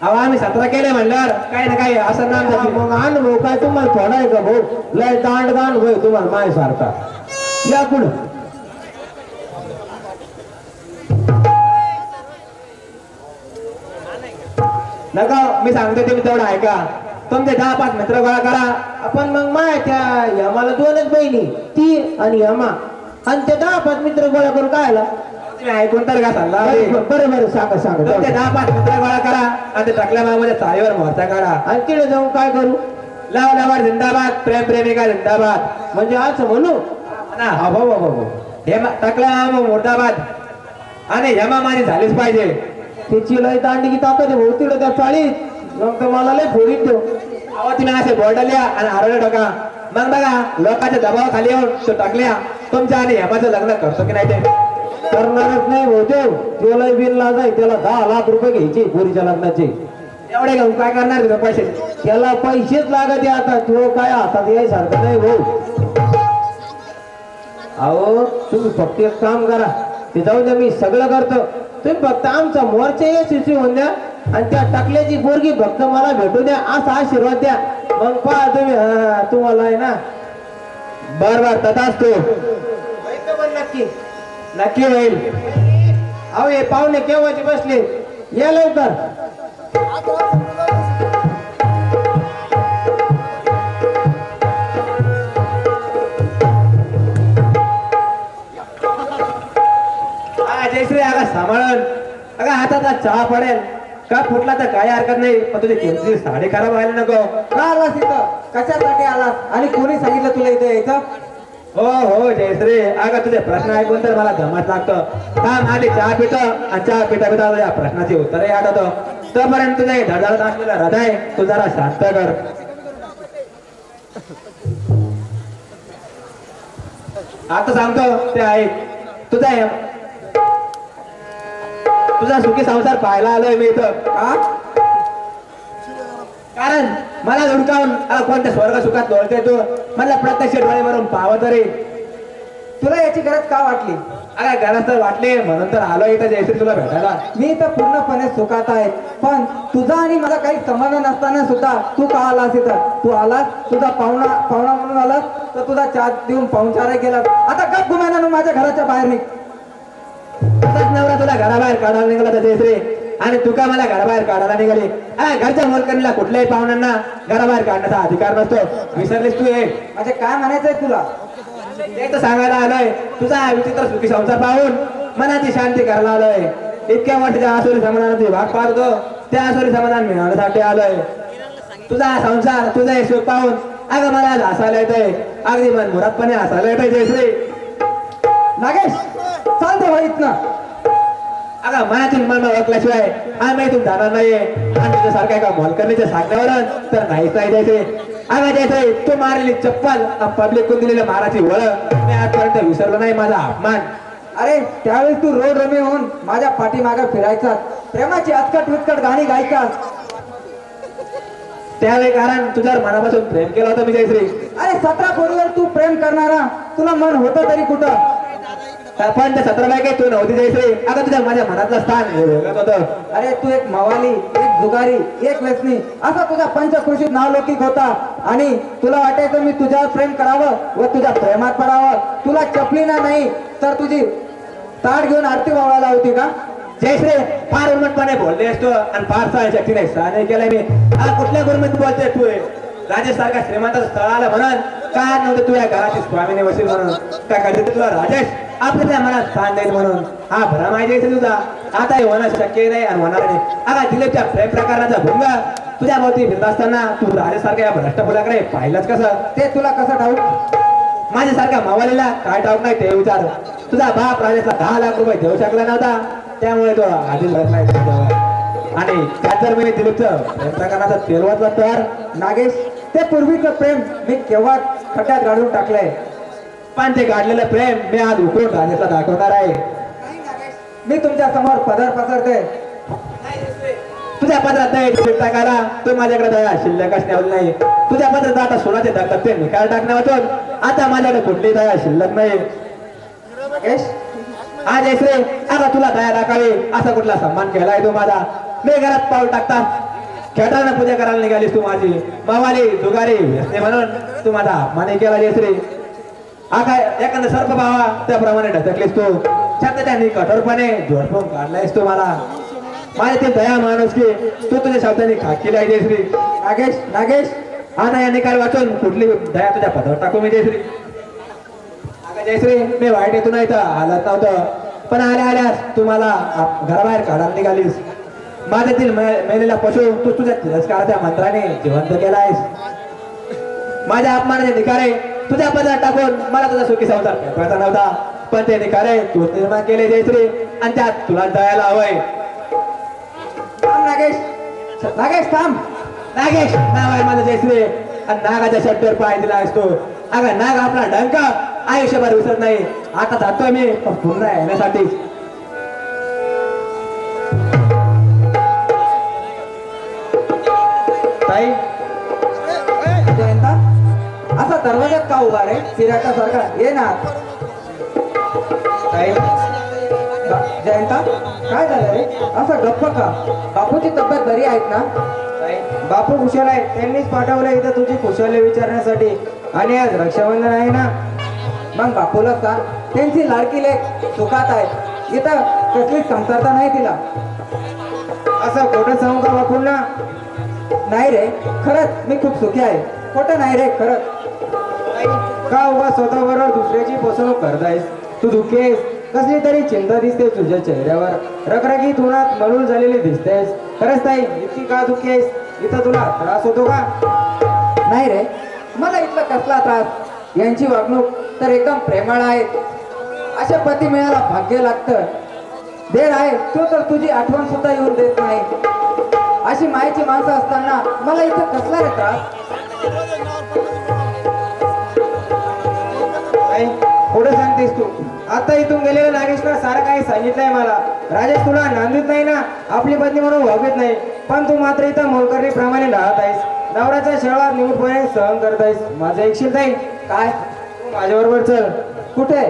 अहो आम्ही 17 केले म्हणल्यावर काही ना काही असं नाम हा, मग अनुभव काय तुम्हाला थोडा आहे का भाऊ लय दांड का अनुभव आहे तुम्हाला माझ्यासारखा. या पुढं नका मी सांगतो तुम्ही तेवढं ऐका. तुमचे 10-5 मित्र गोळा करा. आपण मग माय त्या यमाला 2च बहिणी ती आणि यमा आणि ते 10-5 मित्र गोळा करून काय आला तुम्ही ऐकून तर का सांगा. बरं सांगा तुमचे 10-5 मित्र गोळा करा आणि ते टाकल्या मामाच्या चाळीवर मोर्चा काढा. आणि तिकडे जाऊन काय करू लावल्यावर जिंदाबाद प्रेम प्रेमिका जिंदाबाद म्हणजे असं म्हणू म्हणा. हा भाऊ हे टाकल्या मामा मुर्दाबाद आणि हेमा मानी झालीच पाहिजे. त्याची लय दांडी की ताकद आहे भाऊ तिकडे त्या चाळीत मग तर मला लय फोडीत ठेव. अहो तुम्ही असे बोर्डल्या आणि हरवले टाका. मग बघा लोकांच्या दबावाखाली येऊन तो टाकल्या तुमच्या आणि हेमाचं लग्न करतो की नाही ते करणारच नाही भाऊ त्याला बिल लाजाय त्याला 10 लाख रुपये घ्यायचे पोरीच्या लग्नाचे. एवढे घेऊन काय करणार तुझं पैसे. त्याला पैसेच लागत आहे आता तो काय हातात यायसारखं नाही भाऊ. अहो तुम्ही फक्त एक काम करा ते जाऊ द्या मी सगळं करतो तुम्ही फक्त आमचा मोर्चा यशस्वी होऊन द्या आणि त्या टाकल्याची पोरगी फक्त मला भेटू द्या असा आशीर्वाद द्या मग पहा तुम्ही तुम्हाला आहे ना बर तथाच तू नक्की नक्की होईल. अहो हे पाहुणे केव्हाचे बसले या लवकर. जयश्री अगा सांभाळून अगं हातात चहा पडेल का फुटला तर काय हरकत नाही पण तुझी किमती साडी खराब व्हायला नको. का आलास इथं कशासाठी आलास आणि कोणी सांगितलं तुला इथं यायचं. हो जयश्री अगं तुझे प्रश्न ऐकून तर मला गमत लागतं. का माझी चहा पितो आणि चहा पिता पिता तुझ्या प्रश्नाची उत्तरही आठवतो. तोपर्यंत तुझे धडधडत असलेलं हृदय तू जरा शांत कर. आता सांगतो ते ऐक. तुझा सुखी संसार पाहायला आलोय मी इथं. कारण मला धुडकावून कोणत्या स्वर्ग सुखात लोळते तू मला प्रत्यक्ष डोळे भरून पाहावं तरी. तुला याची गरज का वाटली. अरे गरज तर वाटली म्हणून तर आलो इथं जयश्री तुला भेटायला. मी तर पूर्णपणे सुखात आहे पण तुझा आणि माझा काही संबंध नसताना सुद्धा तू का आलास इथं. तू आलास तुझा पाहुणा म्हणून आलास तर तुझा चहा देऊन पाहुणचार केला. आता गप गुमानानं माझ्या घराच्या बाहेर निघ. नवरा तुला घराबाहेर काढायला निघाला तर जयश्री आणि तू का मला घराबाहेर काढायला निघाली. घरच्या मोलकरणीला कुठल्याही पाहुण्यांना घराबाहेर काढण्याचा अधिकार नसतो. विसरलीस तू हे. म्हणजे काय म्हणायचंय तुला. ते तर सांगायला आलोय तुझा विचित्र सुखी संसार पाहून मनाची शांती करायला आलोय. इतक्या वर्षाच्या आसुरी समाधानाची भाग पाहतो त्या आसुरी समाधान मिळवण्यासाठी आलोय. तुझा संसार तुझा हे सुख पाहून अगं मला आज हसायला येतंय. अगदी मन मुरादपणे हसायला येतंय जयश्री. नागेश चालते भाई इथनं. अगं मनातून मन ओळखल्याशिवाय आम्ही इथून जाणार नाहीये आणि तुझ्यासारख्या एका मोलकरणीच्या सांगण्यावरून तर नाहीच नाही जायचे. अगं जायचंय तू मारलेली चप्पल पब्लिक कोण दिलेली माराची वळख मी आजपर्यंत विसरलो नाही. माझा अपमान. अरे त्यावेळेस तू रोड रमे होऊन माझ्या पाठीमागे फिरायचा प्रेमाची अचकट विचकट गाणी गायचा. त्यावेळी कारण तुझ्यावर मनापासून प्रेम केलं होतं मी जयश्री. अरे 17 पोरीवर तू प्रेम करणारा तुला मन होतं तरी कुठं. पण त्या 17 बायका तू नव्हती जयश्री. आता तुझ्या माझ्या मनातलं स्थान वेगळंच होतं. अरे तू एक मवाली, एक जुगारी, एक व्यसनी असा तुझा पंचकृषीत नावलौकिक होता. आणि तुला वाटायचं मी तुझ्यावर प्रेम करावं व तुझ्या प्रेमात पडावं. तुला चपली ना नाही तर तुझी ताट घेऊन आरती वावळायला होती का? जयश्री फार उन्मटपणे बोलले असतो आणि फार सहनशक्ती नाही सहन केलाय मी. हा कुठल्या गुरुमीत बोलते तू? राजेश सारखा श्रीमंत स्थळ आलं म्हणून काय नव्हतं तुझ्या घराची स्वामीने वशील म्हणून काय करते तुला राजेश आपल्या मनात स्थान देईल म्हणून. हा भ्रम आहे जयश्री तुझा. आता हे होणं शक्य नाही आणि होणार नाही. आता दिलीपच्या प्रेम प्रकाराचा भंग तुझ्या भोवती फिरत असताना तू राजेसारख्या या भ्रष्ट फुलाकडे पाहिलंच कसं? ते तुला कसं ठाऊक? माझ्यासारख्या मावालीला काय ठाऊक नाही ते विचार. तुझा बाप राजेशला 10 लाख रुपये देऊ शकला नव्हता त्यामुळे तो आधीच भरलाय तुझ्यावर. आणि त्यात जर मी दिलीपचं प्रेम प्रकाराचा तेल वाचला तर नागेश ते पूर्वीचं प्रेम मी केव्हा खड्ड्यात गाडून टाकलंय. पण ते काढलेलं प्रेम मी आज उकळून राजेशला दाखवणार आहे. मी तुमच्या समोर पदर पसरते. तुझ्या पत्रात दया टाकायला तू माझ्याकडे दया शिल्लकच ठेवली नाही. तुझ्या पत्रात आता सोनाचे दाखतात ते निकाल टाकण्यावर आता माझ्याकडे कुठली दया शिल्लक नाही. नागेश हा जयश्री आता तुला दया दाखवावी असा कुठला सन्मान केलाय तू माझा? मी घरात पाऊल टाकता खेळताना पूजा करायला निघालीस तू माझी. मावाली जुगारी व्यसने म्हणून तू माझा अपमान केला जयश्री. हा काय एखादा सर्प भावा त्याप्रमाणे ढकलीस तू. छात्र त्यांनी कठोरपणे झोडपून काढलायस तू मला. माझ्या दया माणूस की तू तुझ्या शब्दांनी खाकी आहे जयश्री. नागेश नागेश हा ना या निकाल वाचून कुठली दया तुझ्या पदावर टाकू मी जयश्री. अगं जयश्री मी वाईट येतो नाही तर हालत नव्हतं पण आल्यास तू मला घराबाहेर काढायला निघालीस. माझ्यातील मेलेला पशु तू तुझ्या तिरस्काराच्या मंत्राने जिवंत केलायस. माझ्या अपमानाचे निकारे तुझ्या पदावर टाकून मला तुझा सुखी संसार पेटवायचा नव्हता पण ते निकारे तू निर्माण केले जयश्री आणि त्यात तुला दयायला हवंय. थांब नागेश. नागेश थांब. नागेश नाव आहे माझं जयश्री आणि नागाच्या शब्दावर पाय दिला असतो. अगं नाग आपला डंक आयुष्यभर विसरत नाही. आता जातोय मी पण पुन्हा येण्यासाठी. ताई जयंता असा दरवाज्यात का उभा रे फिरायचा सारखा? ये ना. ताई जयंता काय झालं रे असं गप्प का? बापूची तब्येत बरी आहेत ना? बापू खुशाल आहे. त्यांनीच पाठवलं इथं तुझी खुशाली विचारण्यासाठी. आणि आज रक्षाबंधन आहे ना. मग बापूला सांग त्यांची लाडकी लेक सुखात आहे. इथं कसलीच कमतरता नाही तिला. असं खोटं सांगू का बापूंना? नाही रे खरंच मी खूप सुखी आहे. खोटं नाही रे खरंच. का उभा स्वतःबरोबर दुसऱ्याची फसवणूक करतायस? तू दुःखी आहेस. कसली तरी चिंता दिसते तुझ्या चेहऱ्यावर. रखरखीत उन्हात मलूल झालेली दिसतेस. खरंच ताई इतकी का दुःखी आहेस? इथं तुला त्रास होतो का? नाही रे मला इथला कसला त्रास. यांची वागणूक तर एकदम प्रेमळ आहे. अशा पती मिळायला भाग्य लागतं. देर आहे तो तर तुझी आठवण सुद्धा येऊन देत नाही. अशी मायेची माणसं असताना मला इथं कसला रे त्रास? पुढे सांगतेस तू? आता इथून गेलेल्या नागेशला सारं काही सांगितलंय मला. राजेश तुला नांदीत नाही ना, आपली पत्नी म्हणून वागत नाही. पण तू मात्र इथं मोलकर्णी प्रमाणे राहत आहेस. नवऱ्याचा शेळा निमूटपणे सहन करत आहेस. माझं ऐकशील ताई? काय? तू माझ्याबरोबर चल. कुठे?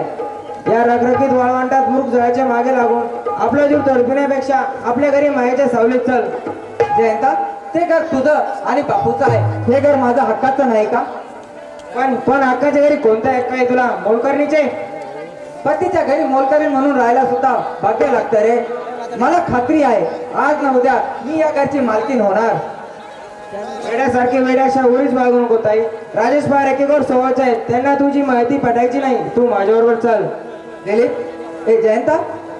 या रखरखीत वाळवंटात मूर्ख जळाच्या मागे लागून आपला जीव तडपिण्यापेक्षा आपल्या घरी मायेच्या सावलीत चल. जयंता ते घर तुझं आणि बापूचं आहे. हे घर माझं हक्काचं नाही का? पण हक्काच्या घरी कोणता हक्क आहे तुला? मोलकर्णीचे? पतीच्या घरी मोलकरी म्हणून राहायला सुद्धा भाग्य लागतं रे. मला खात्री आहे आज ना उद्या मी या घरची मालकीन होणार. वेड्यासारखे वेड्याशा उरीच वागू नको ताई. राजेश फार एकेवर स्वभावचे आहेत. त्यांना तुझी माहिती पटायची नाही. तू माझ्याबरोबर चल. दिलीप ए जयंता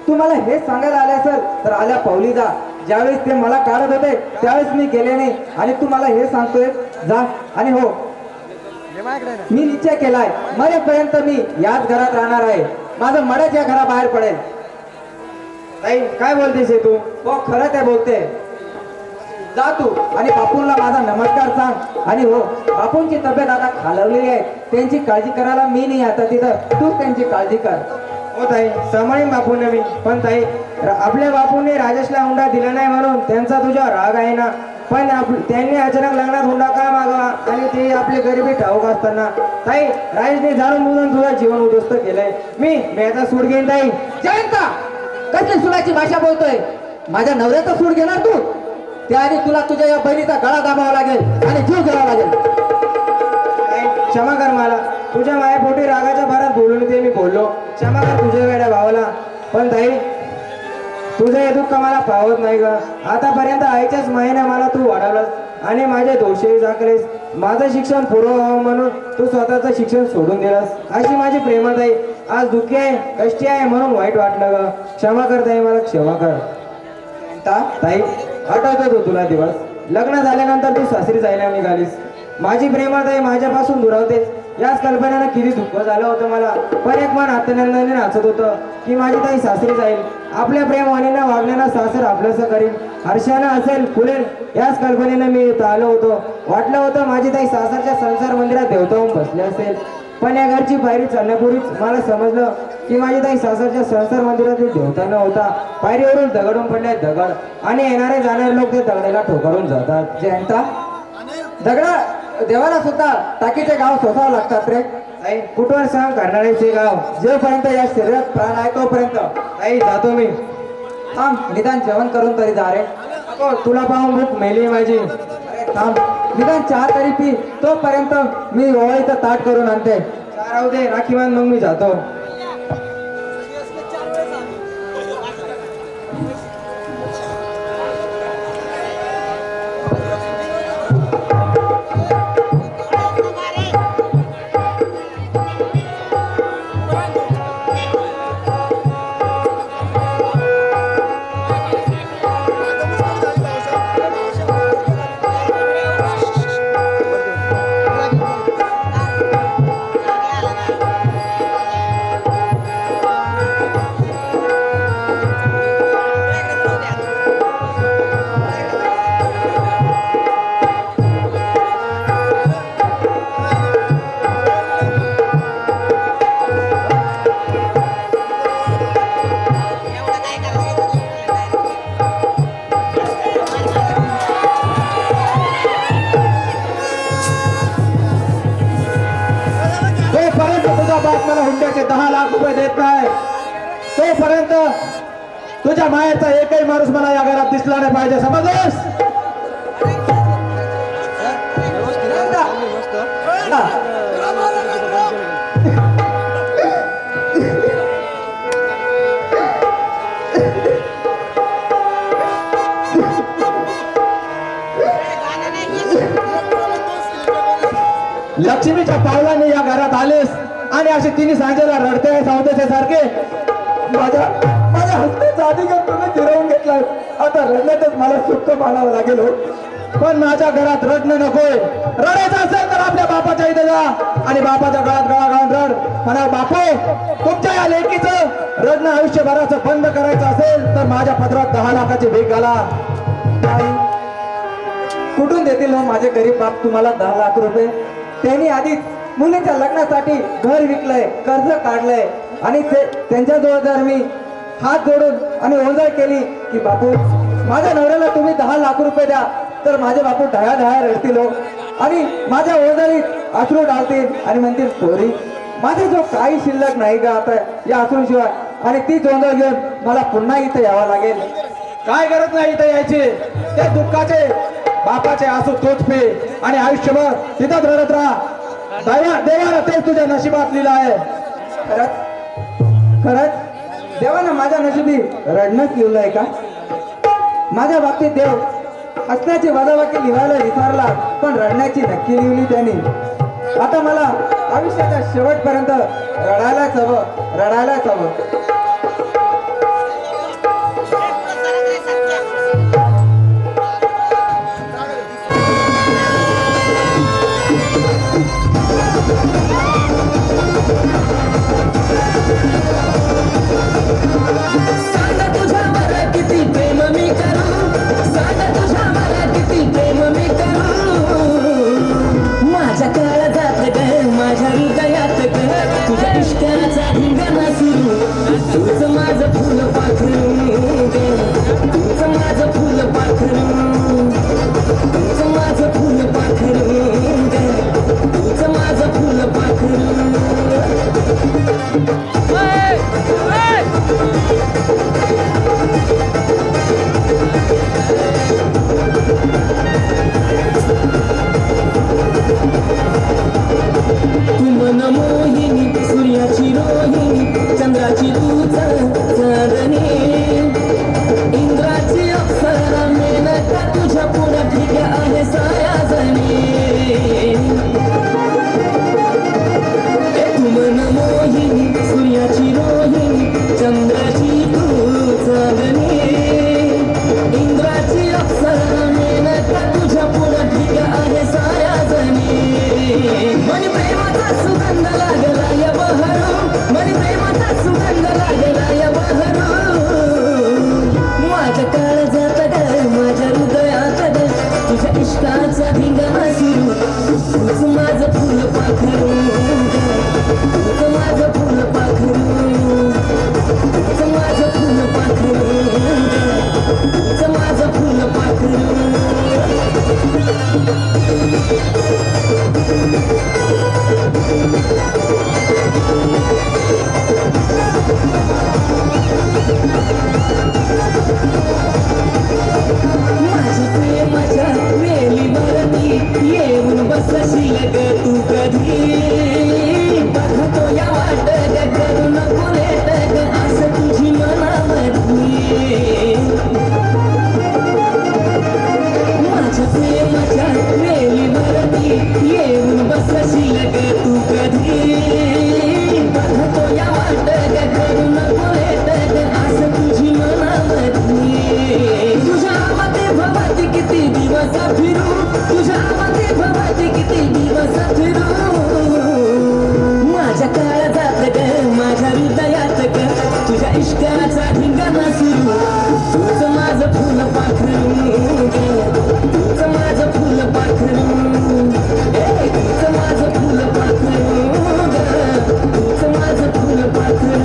तू मला हे सांगायला आले असेल तर आल्या पावली जा. ज्यावेळेस ते मला काढत होते त्यावेळेस मी गेले नाही आणि तू मला हे सांगतोय जा. आणि हो मी निश्चय केलाय मरेपर्यंत मी याच घरात राहणार आहे. माझं मडच या घराबाहेर पडेल. ताई काय बोलतेस हे तू? हो खरं ते बोलते. जा तू आणि बापूंना माझा नमस्कार सांग. आणि हो बापूंची तब्येत आता खालवलेली आहे. त्यांची काळजी करायला मी नाही आता तिथं. तूच त्यांची काळजी कर. हो ताई सांभाळीन बापूंना मी. पण ताई आपल्या बापूंनी राजेशला हुंडा दिला नाही म्हणून त्यांचा तुझ्यावर राग आहे ना? पण त्यांनी अचानक लग्नात हुंडा का मागावा आणि ते आपली गरिबी ठाऊक असताना ताई राजेशने जाणून बुजून तुझं जीवन उद्ध्वस्त केलंय. मी आता सूट घेईन ताई. जयंता कसली सुनाची भाषा बोलतोय? माझ्या नवऱ्याचा सूड घेणार तू? त्याआधी तुला तुझ्या या बहिणीचा गळा दाबावा लागेल आणि जीव घ्यावा लागेल. ताई, क्षमा कर मला. तुझ्या मायापोटी रागाच्या भरात बोलून ते मी बोललो. क्षमा कर तुझ्या वेड्या भावाला. पण ताई तुझं हे दुःख मला पावत नाही ग. आतापर्यंत आईच्याच मायेने मला तू वाढवलंस आणि माझे दोषही झाकलेस. माझं शिक्षण पुरं व्हावं म्हणून तू स्वतःचं शिक्षण सोडून दिलंस. अशी माझी प्रेमत आहे. आज दुःखी आहे, कष्टी आहे म्हणून वाईट वाटलं ग. क्षमा कर ताई, मला क्षमा कर. ताई आठवतो तो तुला दिवस? लग्न झाल्यानंतर तू सासरी जायला निघालीस. माझी प्रेमत आहे माझ्यापासून दुरावतेस. याच कल्पनेनं किती दुःख झालं होतं मला. पण एक मन आत्मनंदाने नाचत होतं की माझी ताई सासरी जाईल. आपल्या प्रेमवाणीनं वागण्यानं सासर आपलंसं करील, हर्षानं असेल, फुलेल. याच कल्पनेनं मी इथं आलो होतो. वाटलं होतं माझी ताई सासरच्या संसार मंदिरात देवता होऊन बसली असेल. पण या घरची पायरी चढण्यापूर्वीच मला समजलं की माझी ताई सासरच्या संसार मंदिरातील देवता न होता पायरीवरून दगडून पडले दगड आणि येणारे जाणारे लोक ते दगडाला ठोकरून जातात. जयंता दगडा देवाला सुद्धा टाकीचे गाव सोसावं लागतात रे. ताई कुठवर सांग करणाऱ्याचे गाव. जोपर्यंत या शरीरात प्राण आहे तोपर्यंत. ताई जातो मी. थांब, निदान जेवण करून तरी जा रे. नको, तुला पाहून भूक मेली माझी. थांब, निदान चहा तरी पी. तोपर्यंत मी ओवाळीचं ताट करून आणते. चहा राहू दे, राखी बांध, मग मी जातो. बाप मला हुंड्याचे 10 लाख रुपये देत नाही तोपर्यंत तुझ्या मायाचा एकही माणूस मला या घरात दिसला नाही पाहिजे. समजलंस? लक्ष्मीच्या पावलाने या घरात आलेस आणि असे तिन्ही सांजेला रडते सावतेचे सारखे माझ्या हस्ते आधी तुम्ही फिरवून घेतलाय. आता रडण्यातच मला सुख मानावं लागेल हो. पण माझ्या घरात रडणं नकोय. रडायचं असेल तर आपल्या बापाच्या इथे जा आणि बापाच्या गळात गळा घालून रड. म्हणा बापू, तुमच्या या लेकीचं रडणं आयुष्यभराचं बंद करायचं असेल तर माझ्या पदरात 10 लाखाची भीक घाला. कुठून देतील हो माझे गरीब बाप तुम्हाला 10 लाख रुपये? त्यांनी आधीच मुलीच्या लग्नासाठी घर विकलंय, कर्ज काढलंय आणि त्यांच्याजवळ जर मी हात जोडून आणि ओंजळ केली की बापू माझ्या नवऱ्याला तुम्ही 10 लाख रुपये द्या, तर माझे बापू ढया रडतील हो आणि माझ्या ओंजळीत अश्रू डालतील आणि म्हणतील पोरी माझे जो काही शिल्लक नाही का आता या अश्रूशिवाय, आणि ती ओंजळ घेऊन मला पुन्हा इथं यावं लागेल. काय गरज नाही इथं यायची. ते दुःखाचे बापाचे आसू तोच पे आणि आयुष्यभर तिथंच रडत राहा. देवानं तेच तुझ्या नशिबात लिहिलं आहे. खरंच देवानं माझ्या नशिबी रडणंच लिहिलंय का? माझ्या बाबतीत देव हसण्याची वजाबाकी लिहायला विसरला, पण रडण्याची नक्की लिहिली त्यांनी. आता मला आयुष्याच्या शेवटपर्यंत रडायलाच हवं. माझ्या काळजात ग, माझ्या हृदयात ग, तुझ्या इष्टाचा धिंगाणा सुरू. तूच माझं फुल पाखरू ग, तूच माझं फुल पाखरू. तूच चांदणी इंद्राची अप्सरा मेनका तुझ्या पुढे ठीक आहे सायाजणी तू मन मोहिनी सूर्याची रोहिणी चंद्राची तू चांदणी इंद्राची अप्सरा मेनका तुझ्या पुढे ठीक आहे सायाजणी मन प्रेमाचा सुगंध लागला या बहरू मन प्रेमाचा सुगंध लागला या बहरू माझ्या काळजात ग माझ्या हृदयात ग तुझ्या इष्टाचा धिंगाणा सुरू तूच माझं फुल पाखरू तूच माझं फुल पाखरू तूच माझं फुल पाखरू तूच माझं फुल पाखरू माझ्या प्रेमाच्या वेलीवरती येऊन बसशील ग तू कधी बघतो या वाट ग करू नको लेट ग असं तुझी मनामधली माझ्या प्रेमाच्या वेलीवरती येऊन बसशील ग तू कधी बघतो या वाट ग करू नको लेट ग असं तुझी मनामधली तुझ्या मते भवती किती दिवस फिरू तुझ्या मते भवती किती दिवस फिरू माझ्या काळजात ग माझ्या हृदयात ग तुझ्या इष्टाचा धिंगाणा सुरू तूच माझं फुल पाखरू तूच माझं फुल पाखरू तूच माझं फुल पाखरू तूच माझं फुल पाखरू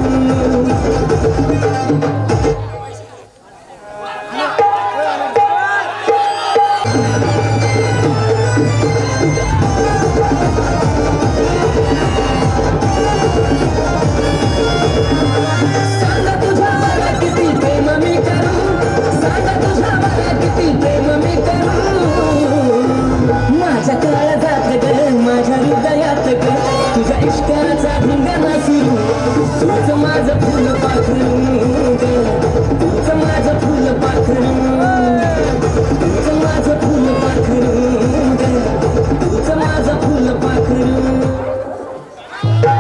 सांग तुझ्यावर किती प्रेम मी करू सांग तुझ्यावर किती प्रेम मी करू माझ्या काळजात ग माझ्या हृदयात ग तुझ्या इष्टाचा धिंगाणा सुरू तूच माझं फुल पाखरू तूच माझं फुल पाखरू तूच माझं फुल पाखरू तूच माझं फुल पाखरू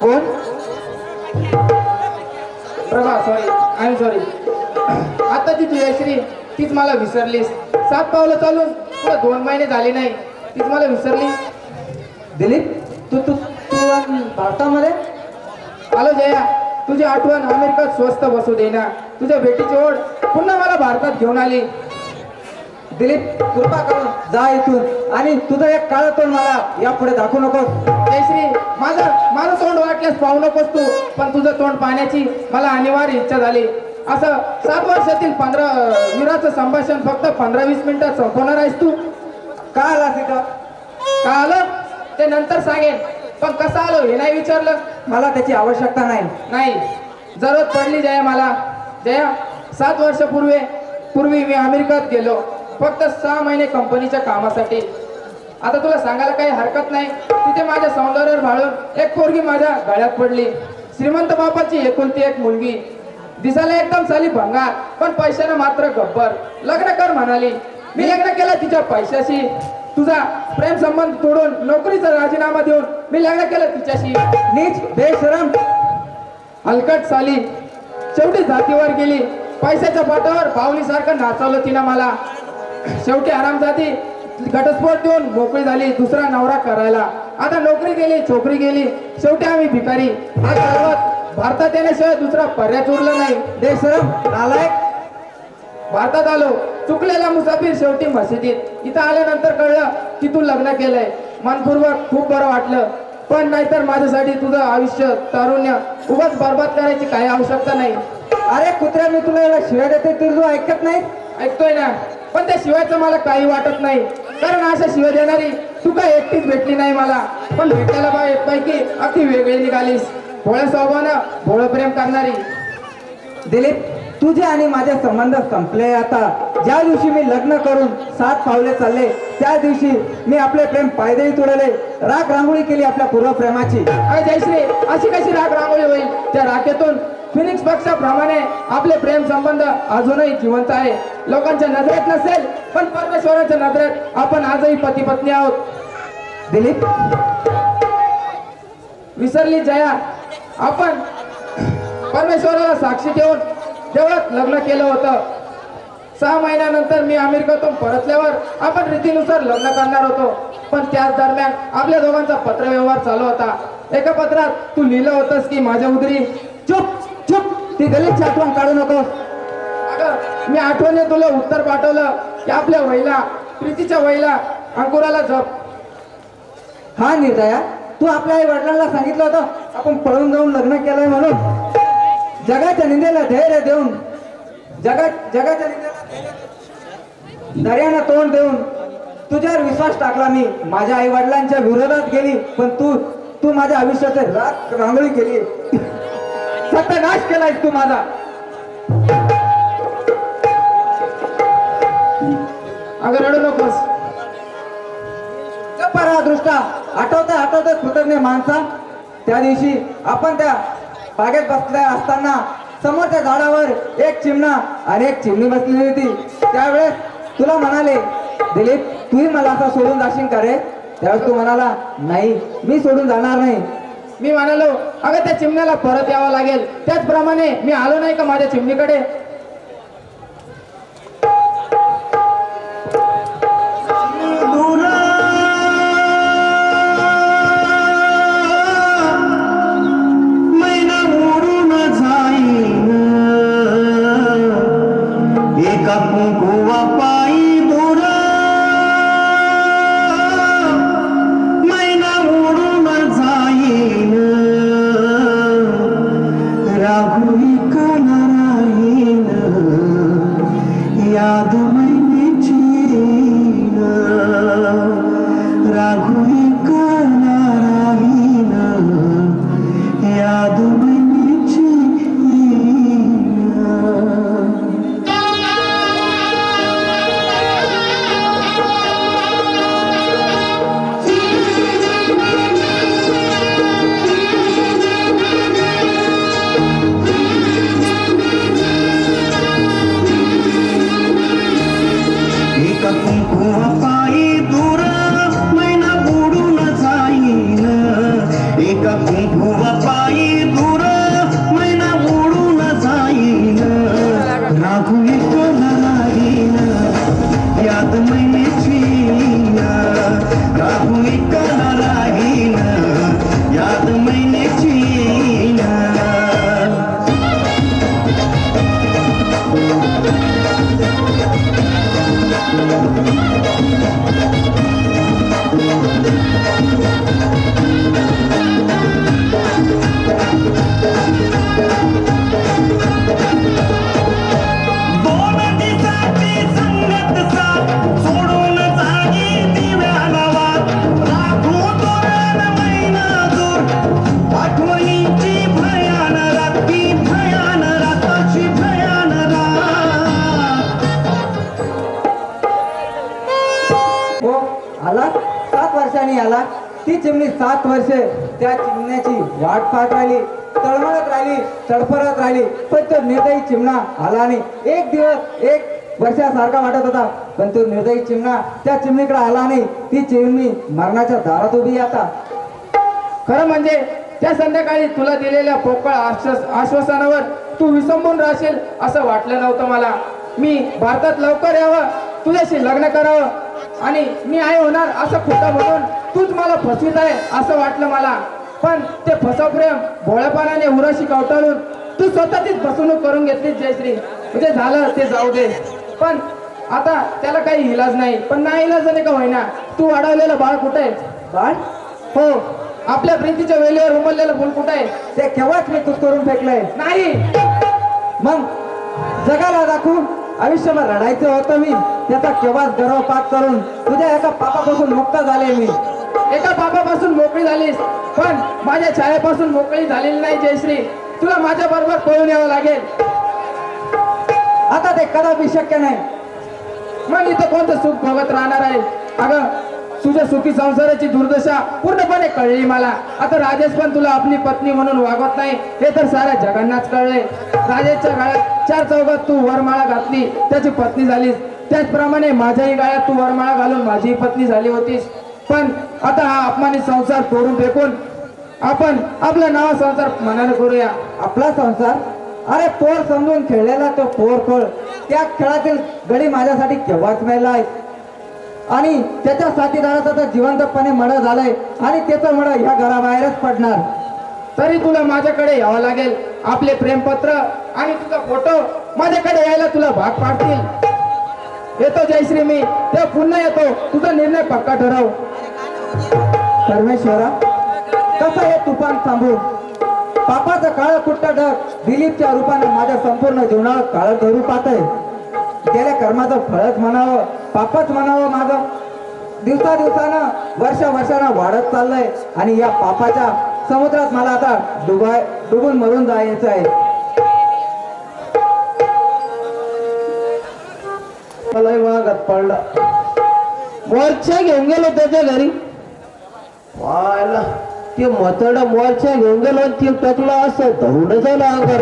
कोण प्रभा सॉरी आय एम सॉरी आता ती तुझ्याश्री तीच मला विसरलीस 7 पावलं चालून तुला 2 महिने झाले नाही तीच मला विसरलीस दिलीप तू तू तू भारतामध्ये आलो जया तुझी आठवण अमेरिकेत स्वस्त बसू देना तुझ्या भेटीची ओढ पुन्हा मला भारतात घेऊन आली दिलीप कृपा करून जा इथून आणि तुझं एक काळं तोंड मला यापुढे दाखवू नकोस जयश्री माझं तोंड वाटल्यास पाहू नकोस तू पण तुझं तोंड पाहण्याची मला अनिवार्य इच्छा झाली असं 7 वर्षातील 15 वीराचं संभाषण फक्त 15-20 मिनिटात संपवणार आहेस तू का आलास इथं का आलं ते नंतर सांगेन पण कसं आलो हे नाही विचारलं मला त्याची आवश्यकता नाही जरूरत पडली जया मला जया 7 वर्षापूर्वी मी अमेरिकेत गेलो फक्त 6 महिने कंपनीच्या कामासाठी आता तुला सांगायला काही हरकत नाही तिथे माझ्या सौंदर्यावर भाळून एक पोरगी माझ्या गळ्यात पडली श्रीमंत बापाची एकुलती एक मुलगी दिसायला एकदम साली भंगार पण पैशानं मात्र गब्बर लग्न कर म्हणाली मी लग्न केलं तिच्या पैशाशी तुझा प्रेम संबंध तोडून नोकरीचा राजीनामा देऊन मी लग्न केलं तिच्याशी नीच बेशरम हलकट साली शेवटी जातीवर गेली पैशाच्या पाठावर बाहुलीसारखं नाचवलं तिनं मला शेवटी आरामजाती घटस्फोट देऊन मोकळी झाली दुसरा नवरा करायला आता नोकरी गेली छोकरी गेली शेवटी आम्ही भिकारी आज सर्वात भारतात येण्याशिवाय दुसरा पर्याय उरला नाही बेशरम नालायक भारतात आलो चुकलेला मुसाफिर शेवटी मशिदीत इथं आल्यानंतर कळलं की तू लग्न केलंय मनपूर्वक खूप बरं वाटलं पण नाहीतर माझ्यासाठी तुझं आयुष्य तारुण्य उगाच बरबाद करायची काही आवश्यकता नाही अरे कुत्र्या मी तुला एवढा शिवाय देते तू ऐकत नाही ऐकतोय ना पण त्या शिवायचं मला काही वाटत नाही कारण अशा शिवाय देणारी तू काय एकटीच भेटली नाही मला पण भेटायला पैकी अगदी वेगळी निघालीस भोळ्या स्वभावानं भोळं प्रेम करणारी दिलीप तुझे आणि माझे संबंध संपले आता ज्या दिवशी मी लग्न करून 7 पावले चालले त्या दिवशी मी आपले प्रेम पायदळी तुडले राख रांगोळी केली आपल्या पूर्व प्रेमाची अरे जयश्री अशी कशी राख रांगोळी होईल त्या राखेतून फिनिक्स पक्षाप्रमाणे आपले प्रेम संबंध अजूनही जिवंत आहे. लोकांच्या नजरेत नसेल पण परमेश्वराच्या नजरेत आपण आजही पती पत्नी आहोत. दिलीप, विसरली जया, आपण परमेश्वराला साक्षी ठेवून देवळात लग्न केलं होतं. 6 महिन्यानंतर मी अमेरिकेतून परतल्यावर आपण रीतीनुसार लग्न करणार होतो. पण त्याच दरम्यान आपल्या दोघांचा पत्रव्यवहार चालू होता. एका पत्रात तू लिहिलं होतंस की माझ्या उदरी चुप चुप, ती गलिच्छ आठवण काढू नकोस. अगं मी आठवणी तुला उत्तर पाठवलं की आपल्या वहिला, प्रीतीच्या वहिला अंकुराला जप. हा निर्दया, तू आपल्या आई वडिलांना सांगितलं होतं आपण पळून जाऊन लग्न केलंय म्हणून. जगाच्या निंदेला धैर्य देऊन, जगाच्या निंदेला दर्यानं तोंड देऊन तुझ्यावर विश्वास टाकला मी. माझ्या आई वडिलांच्या विरोधात गेली, पण तू माझ्या आयुष्याचे रांगोळी केली. सत्यानाश केलायस तू माझा. अगं रडू नकोस. दृष्टा आठवतं कृतज्ञ माणसा, त्या दिवशी आपण त्या बागेत बसल्या असताना समोरच्या झाडावर एक चिमणा आणि एक चिमणी बसलेली होती. त्यावेळेस तुला म्हणाले, दिलीप तूही मला असं सोडून जाशील का रे? त्यावेळेस तू म्हणाला, नाही मी सोडून जाणार नाही. मी म्हणालो, अगं त्या चिमण्याला परत यावं लागेल. त्याचप्रमाणे मी आलो नाही का माझ्या चिमणीकडे. आला 7 वर्षांनी आला. ती चिमणी 7 वर्षे त्या चिमण्याची वाट पाहत राहिली, तळमळत राहिली, तडफडत राहिली, पण तो निर्दयी चिमणा आला नाही. एक दिवस 1 वर्षासारखा वाटत होता, पण तो निर्दयी चिमणा त्या चिमणीकडे आला नाही. ती चिमणी मरणाच्या दारात उभी आता. खरं म्हणजे त्या संध्याकाळी तुला दिलेल्या पोकळ आश्वासनावर तू विसंबून राहशील असं वाटलं नव्हतं मला. मी भारतात लवकर यावं, तुझ्याशी लग्न करावं आणि मी आई होणार असं खोटं म्हणून तूच मला फसवीत आहे असं वाटलं मला. पण ते फसवप्रेम भोळेपणाने उराशी कवटाळून तू स्वतःचीच फसवणूक करून घेतलीस जयश्री. म्हणजे झालं ते जाऊ दे, पण आता त्याला काही इलाज नाही. पण नाही इलाजाने का होईना, तू वाढवलेलं बाळ कुठे आहे? बाळ? हो, आपल्या प्रीतीच्या वेलीवर उमललेलं फुल कुठे आहे? ते केव्हाच मी करून फेकलंय. नाही, मग जगाला दाखवून आयुष्यभर रडायचं होतं मी. त्याचा केव्हाच गर्भपात करून तुझ्या एका पापापासून मुक्त झाले मी. एका पापापासून मोकळी झालीस, पण माझ्या छायेपासून मोकळी झालेली नाही जयश्री. तुला माझ्या बरोबर पळून यावं लागेल. आता ते कदापि शक्य नाही. मग इथं कोणतं सुख भोगत राहणार आहे? अगं तुझ्या सुखी संसाराची दुर्दशा पूर्णपणे कळली मला. आता राजेश पण तुला आपली पत्नी म्हणून वागवत नाही हे तर साऱ्या जगांनाच कळले. राजेशच्या गाळ्यात 4 चौघात तू वरमाळा घातली, त्याची पत्नी झालीस. त्याचप्रमाणे माझ्याही गाळ्यात तू वरमाळा घालून माझीही पत्नी झाली होतीस. पण आता हा अपमानित संसार तोडून फेकून आपण आपला नवा संसार मनाने करूया. आपला संसार? अरे पोर समजून खेळलेला तो पोर खोळ. त्या खेळातील गडी माझ्यासाठी केव्हाच मेलाय आणि त्याच्या साथीदाराचा तर जिवंतपणे मडा झालाय आणि त्याचं मडा ह्या घराबाहेरच पडणार. तरी तुला माझ्याकडे यावं लागेल. आपले प्रेमपत्र आणि तुझा फोटो माझ्याकडे यायला तुला भाग पाडतील. येतो जयश्री मी, ते पुन्हा येतो. तुझा निर्णय पक्का ठरव. परमेश्वरा, कसं हे तुफान थांबून पापाचं काळं कुट्ट ढग दिलीपच्या रूपाने माझ्या संपूर्ण जीवनावर काळं धरू पाहत आहे. गेल्या कर्माचं फळच म्हणावं, पापच म्हणावं माझं दिवसानं वर्षानं वाढत चाललंय आणि या पापाच्या समुद्रात मला आता डुबून मरून जायचं आहे. मलाही वागात पडला. मोर्चा घेऊन गेलो त्याच्या घरी. वाला ते मतड मोर्चा घेऊन गेलो आणि ते टकला असं धरून झालं अंगार.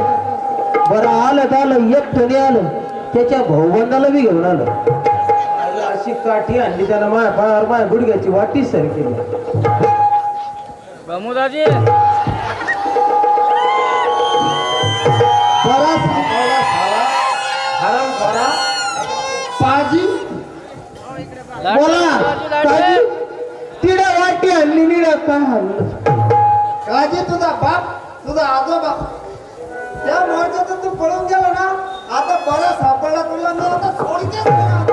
बरं आलं एकट्याने आलं, त्याच्या भाऊबंदाला बी घेऊन आलं. अशी काठी आणली त्याला माझ्या गुडघ्याची वाटी सर केली. गमुदाजी बरा सापडला साला, हराम खोरा. पाजी बोला काजी, तिडे वाटी आणली निड काय हल्लं. काजी तुझा बाप, तुझा आजोबा, त्या मोर्चातून तू पळून गेला ना. आता बरा सापडला तुला ना, आता सोडतेच ना.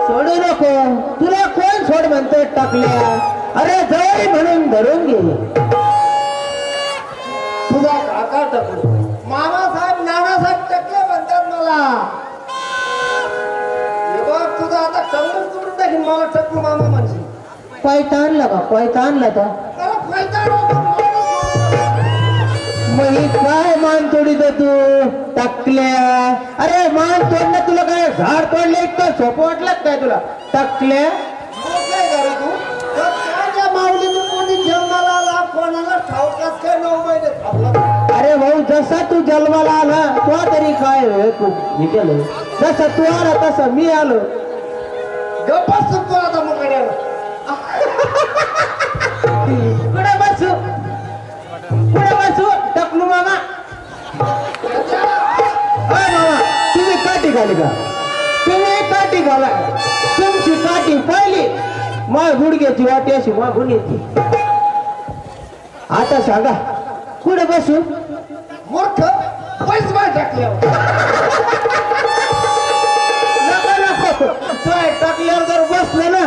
सोडू नको, तुला कोण सोड म्हणतोय टाकल्या. अरे जय म्हणून धरून गेली. तुझा काका टकले, मामासाहेब नानासाहेब टकले म्हणतात मला. हे बघ तुझा आता टंगून तुडून टाकीन मला टकलू मामा म्हणशील. पैता आणला का? पैता आणला का? त्याला फायदा नको, मला सोड. मग ही काय मान तोडीत तू टाकल्या? अरे मान तोडणं तुला काय झाड तोडलं इतकं सोपं वाटलं काय तुला? टाकल्या मग काय करा तू? तर त्या माऊलीने कोणी जन्माला आला, कोणाला ठाऊकाच काय 9 महिने थांबला. अरे भाऊ, जसा तू जन्माला आला तो तरी काय तू हे केलं. जसं तू आला तसं मी आलो. गप्पच तू आता मग कड्याला. पुढे बसू, पुढे बसू टकलू मामा. मामा तुम्ही काठी घाली का? तुम्ही काठी घाला. तुमची काठी पाहिली मग गुडघ्याची वाटी अशी मागून येते. आता सांगा कुठे बसू? मूर्ख पैस बाय टाकल्यावर. नको टाकल्यावर जर बसले ना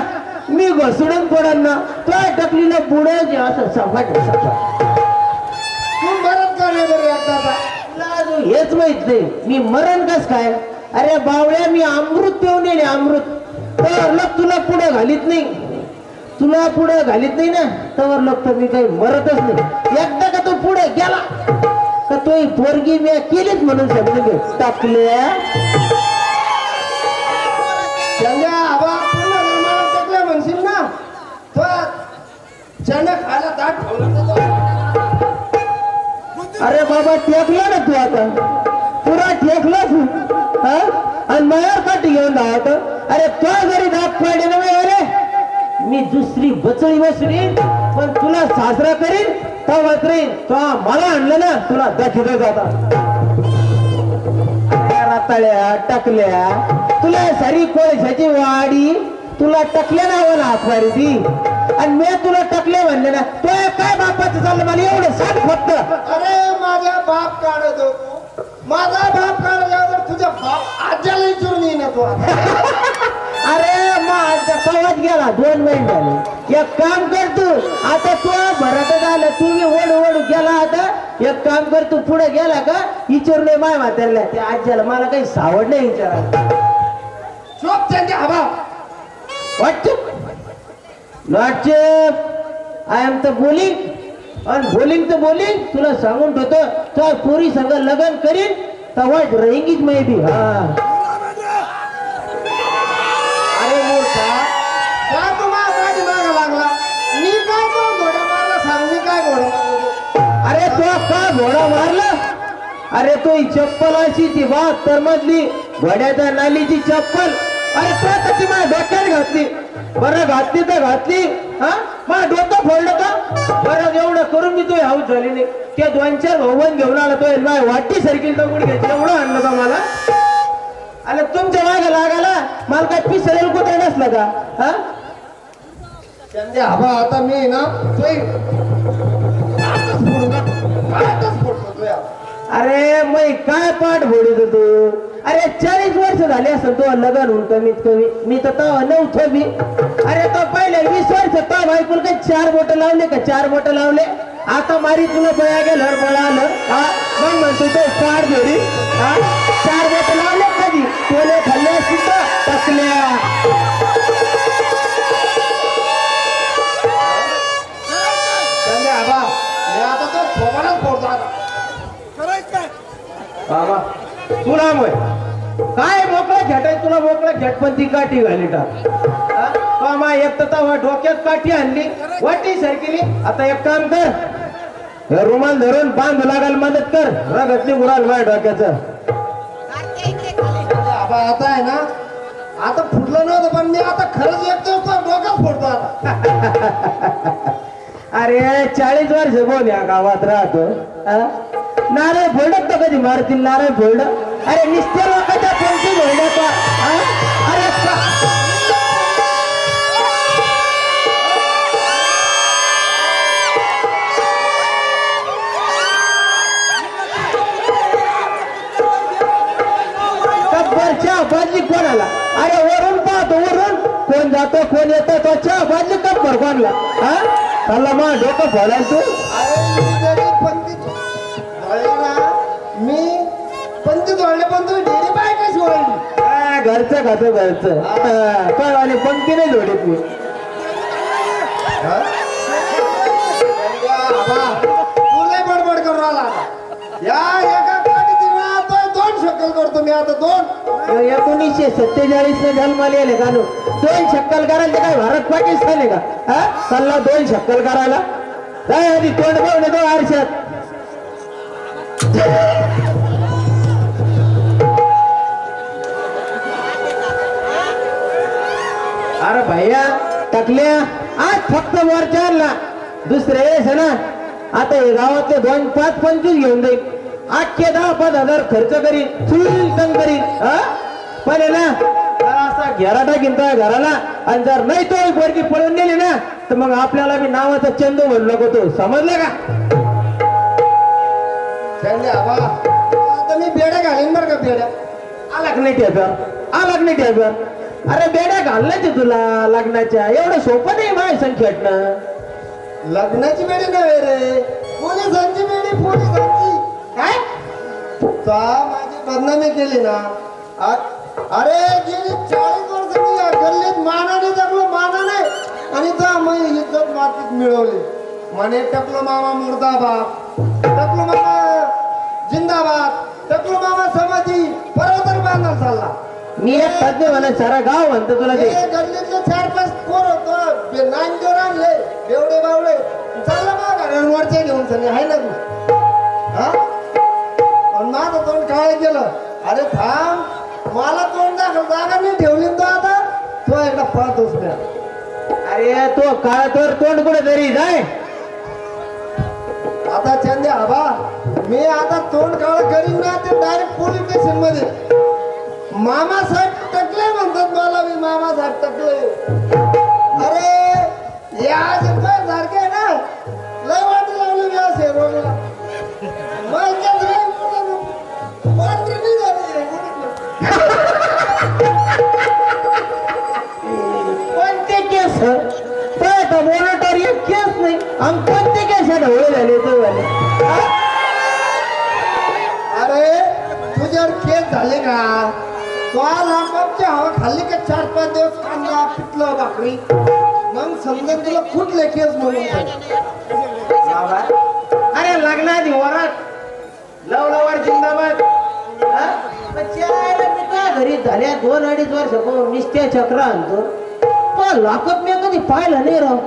मी घसडून पडन ना. टाकलीला पुढे असं सपाट सपाट. तू मरत का नाही बरं एकदा? हेच माहित नाही मी मरण कस काय. अरे बावळ्या, मी अमृत पिऊन येणे अमृत. तर लोक तुला पुढे घालीत नाही, तुला पुढे घालीत नाही ना तर लोक तर मी काही मरतच नाही. एकदा का तू पुढे गेला तर तो पोरगी मी केलीच म्हणून समजून घे. टाकल्या संजय आबा पूर्ण धर्माला टाकल्या म्हणशील ना. तो चंड खायला दाट ठेवलं. अरे बाबा टेकला ना तू आता, पुरा टेकला तू. हा आणि मायावर काठी घेऊन धावत. अरे तो जरी दात पाडले ना अरे मी दुसरी बचळी बसरीन पण तुला साजरा करीन तो वाचरीन. तो मला आणलं ना तुला दाखित जाता. राताळ्या टाकल्या तुला सारी कोळशाची वाडी तुला टकल्या ना मला हातवारी ती आणि मी तुला टकले म्हणले ना. तो काय बापाचं चाललं मला एवढं सांग फक्त. अरे माझा बाप काढत होतो, माझा बाप काढल्यावर तुझ्या बाप आज्याला विचारून येईन तू. अरे मग कवाच गेला 2 महिने झाले. एक काम कर तू आता, तू भरत झालं तू मी ओढू गेला. आता एक काम कर तू पुढे गेला का विचारू नये माय म्हातारला त्या आज्याला. मला काही सावड नाही विचारायला. चोप त्यांच्या हवा वाटचूप not I am the bowling आणि बोलिंग तर बोलिंग. तुला सांगून ठेवतो तो पोरी संग लग्न करीन तेव्हा रहेंगीच माहिती. हा अरे मूर्खा, काय तो का घोडा मारला? अरे तो ही चप्पल अशी ती 72 मधली घोड्याच्या नालीची चप्पल. अरे तो आता ती माझ्या डोक्यात घातली. बरं घातली तर घातली, हा माझं डोकं फोडलं का? बरं एवढं करून मी तो हाऊस झाली नाही. ते 2-4 भवन घेऊन आला तो माझ्या वाटी सारखी दगड घ्यायची एवढं आणलं का मला? अरे तुमच्या मागे लागायला मला काय पिसरेल कुत्रा नसला का? हा त्यांचे आबा आता मी ना आताच फोडतो तुया. अरे मग काय पाठ फोडित तू? अरे 40 वर्ष झाले असं तो लग्न होऊन कमीत कमी. मी तर नव्हतो मी. अरे तो पहिले 20 वर्ष तो बायकोल काही 4 बोट लावले का? 4 बोट लावले. आता मारी तुला बया गेलं बळा आलं, हा मग म्हणतो तो पाठ जोडी, हा 4 बोट लावले कधी? टोले खाल्ले सुद्धा टकल्या. त्यांचे आबा मी आता तो थोबाडाच फोडतो आता. बाबा तुला मग काय मोकळं खेटाय? तुला मोकळं खेट पण ती काठी घाली टाक. मामा एक तर डोक्यात काठी आणली वाटी सरकिली. आता एक काम कर, हे रुमाल धरून बांध लागायला मदत कर. रगतली उडाल माझ्या डोक्याचं. आबा आता आहे ना, आता फुटलं नव्हतं पण मी आता खरंच एकतो डोकं फोडतो आता. अरे 40 वर्ष बोल या गावात राहतो. नारळ फोडत तर कधी मारतील नारळ फोड? अरे निस्त्या लोकांच्या कोणती फोडत? अरे चहा बाजली कोणाला? अरे वरून पाहतो, वरून कोण जातो कोण येतो तो चहा बाजली कप्पर कोणला? हा चालला मग डोकं फोडायला तू. मी पंचीत वाढले पण तुम्ही डेरी बाय कशी वाढली? घरचं खातं घरचं. काय वाले पंक्ती नाही जोडीत मी. तुला बडबड करून आला या एका काठीची ना तो 2 शक्कल करतो मी आता 2. 1947 ला जन्माला आले का? 2 शक्कल करायला काय भारत पाकिस्तान आहे का? हा चालला 2 शक्कल करायला. काय आधी तोंड पाहून येतो आरशात. अरे भैया टाकल्या आज फक्त मोर्चा आणला. दुसरे वेळेस ना आता हे गावातले 2, 5, 25 घेऊन जाईल. 8-10-5 हजार खर्च करीन, सुलतन करीन. पण आहे ना असा घेरा टाकीन तो घराला. आणि जर नाही तो पोरगी पळून गेली ना तर मग आपल्याला बी नावाचा चंदू म्हणू नको. तो समजलं का? त्यांनी आबा आता मी बेड्या घालीन बरं का? बेड्या आलाक नाही ठेव्यावर, आलाक नाही ठेव्यावर. अरे बेड्या घालण्याचे तुला लग्नाच्या एवढं सोपं नाही माझ्या संख्येतनं. लग्नाची बेडी नव्हे रे, पोलिसांची बेडी. पोलिसांची काय माझी बदनामी केली ना. अरे गेली 40 वर्ष मी या गल्लीत मानाने जगलो, मानाने. आणि जा मी इज्जत मातीत मिळवली. म्हणे टकलो मामा मुर्दाबाद, टकलो मामा जिंदाबाद, टकलो मामा समाधी पर्वतर बांधायला चालला. मी एक तज्ञ म्हणा सारा गाव म्हणतो तुला ते. गल्लीतले 4-5 पोर होतो नांदेवर आणले एवढे बावळे. चालला मग घरांवरचे घेऊन सगळे आहे ना तू. हा माझं तोंड काय केलं? अरे थांब, मला तोंड दाखल जागा नाही ठेवली तो. आता तो एकदा पळतोच नाही. अरे तो काळ तर तोंड कुठे तरी जाय. आता चंदे आबा मी आता तोंड काळ करीन ना ते डायरेक्ट पोलीस स्टेशन मध्ये. मामासाहेब टकले म्हणतात मला. मी मामासाहेब टकले. अरे या सारखे ना लय वाट लावली मी असे रोडला. कोणते केस मोनोटरी केस नाही. आणि कोणते केस ढवळे झाले तो झाले. अरे तुझ्यावर केस झाले का? तो लांबच्या हवा खाल्ली का 4-5 दिवस कांदा पिठलं भाकरी मग समजा तुला कुठले केस म्हणून. अरे लग्नाआधी वरात लवलवाड जिंदाबाद. घरी झाल्या 2-2.5 वर्ष निस्त्या चक्र आणतो. तो लाकप मी कधी पाहिलं नाही राव.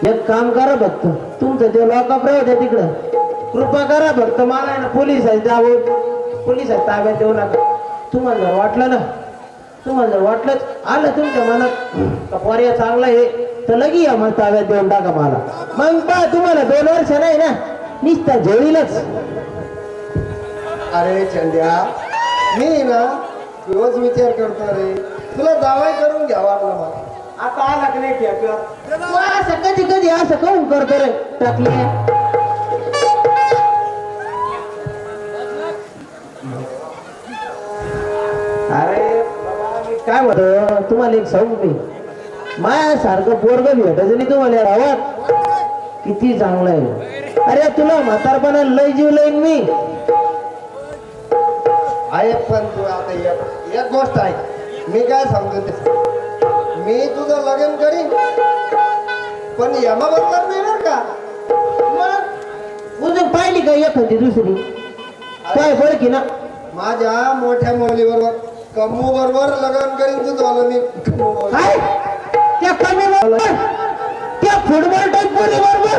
एक काम करा फक्त तुमचं ते लॉकअप राहू द्या तिकडं कृपा करा फक्त मला आहे ना पोलिसात ताब्यात देऊ नका तुम्हाला जर वाटलं ना तुम्हाला जर वाटलंच आलं तुमच्या मनात पर्याय चांगला आहे तर लगी या मग ताब्यात देऊन टाका मला मग पहा तुम्हाला 2 वर्ष नाही ना निस्ता जोडीलच. अरे चंद्या मी ना रोज विचार करतो रे तुला जावाई करून घ्यावा वाटलं मला. आता आला की नाही असं कधी कधी असं काऊन करतो रे टाकले. अरे बाबा, मी काय म्हणतो तुम्हाला एक सांगू मी मायासारखं पोरग भेटायचं नाही तुम्हाला गावात किती चांगलं आहे. अरे तुला म्हातारपणा लय जीव लाईन मी आहे पण तू आता एक गोष्ट आहे मी काय सांगतो ते मी तुझं लग्न करीन पण यमा बरोबर नाही बरं का. मग उजून पाहिली का एखादी दुसरी काय बळ की ना माझ्या मोठ्या मुलीबरोबर कमू बरोबर लग्न करीन तुझं आलं मी कमू बरोबर. काय त्या कमी बरोबर त्या फुटबॉल टाईप पोरी बरोबर.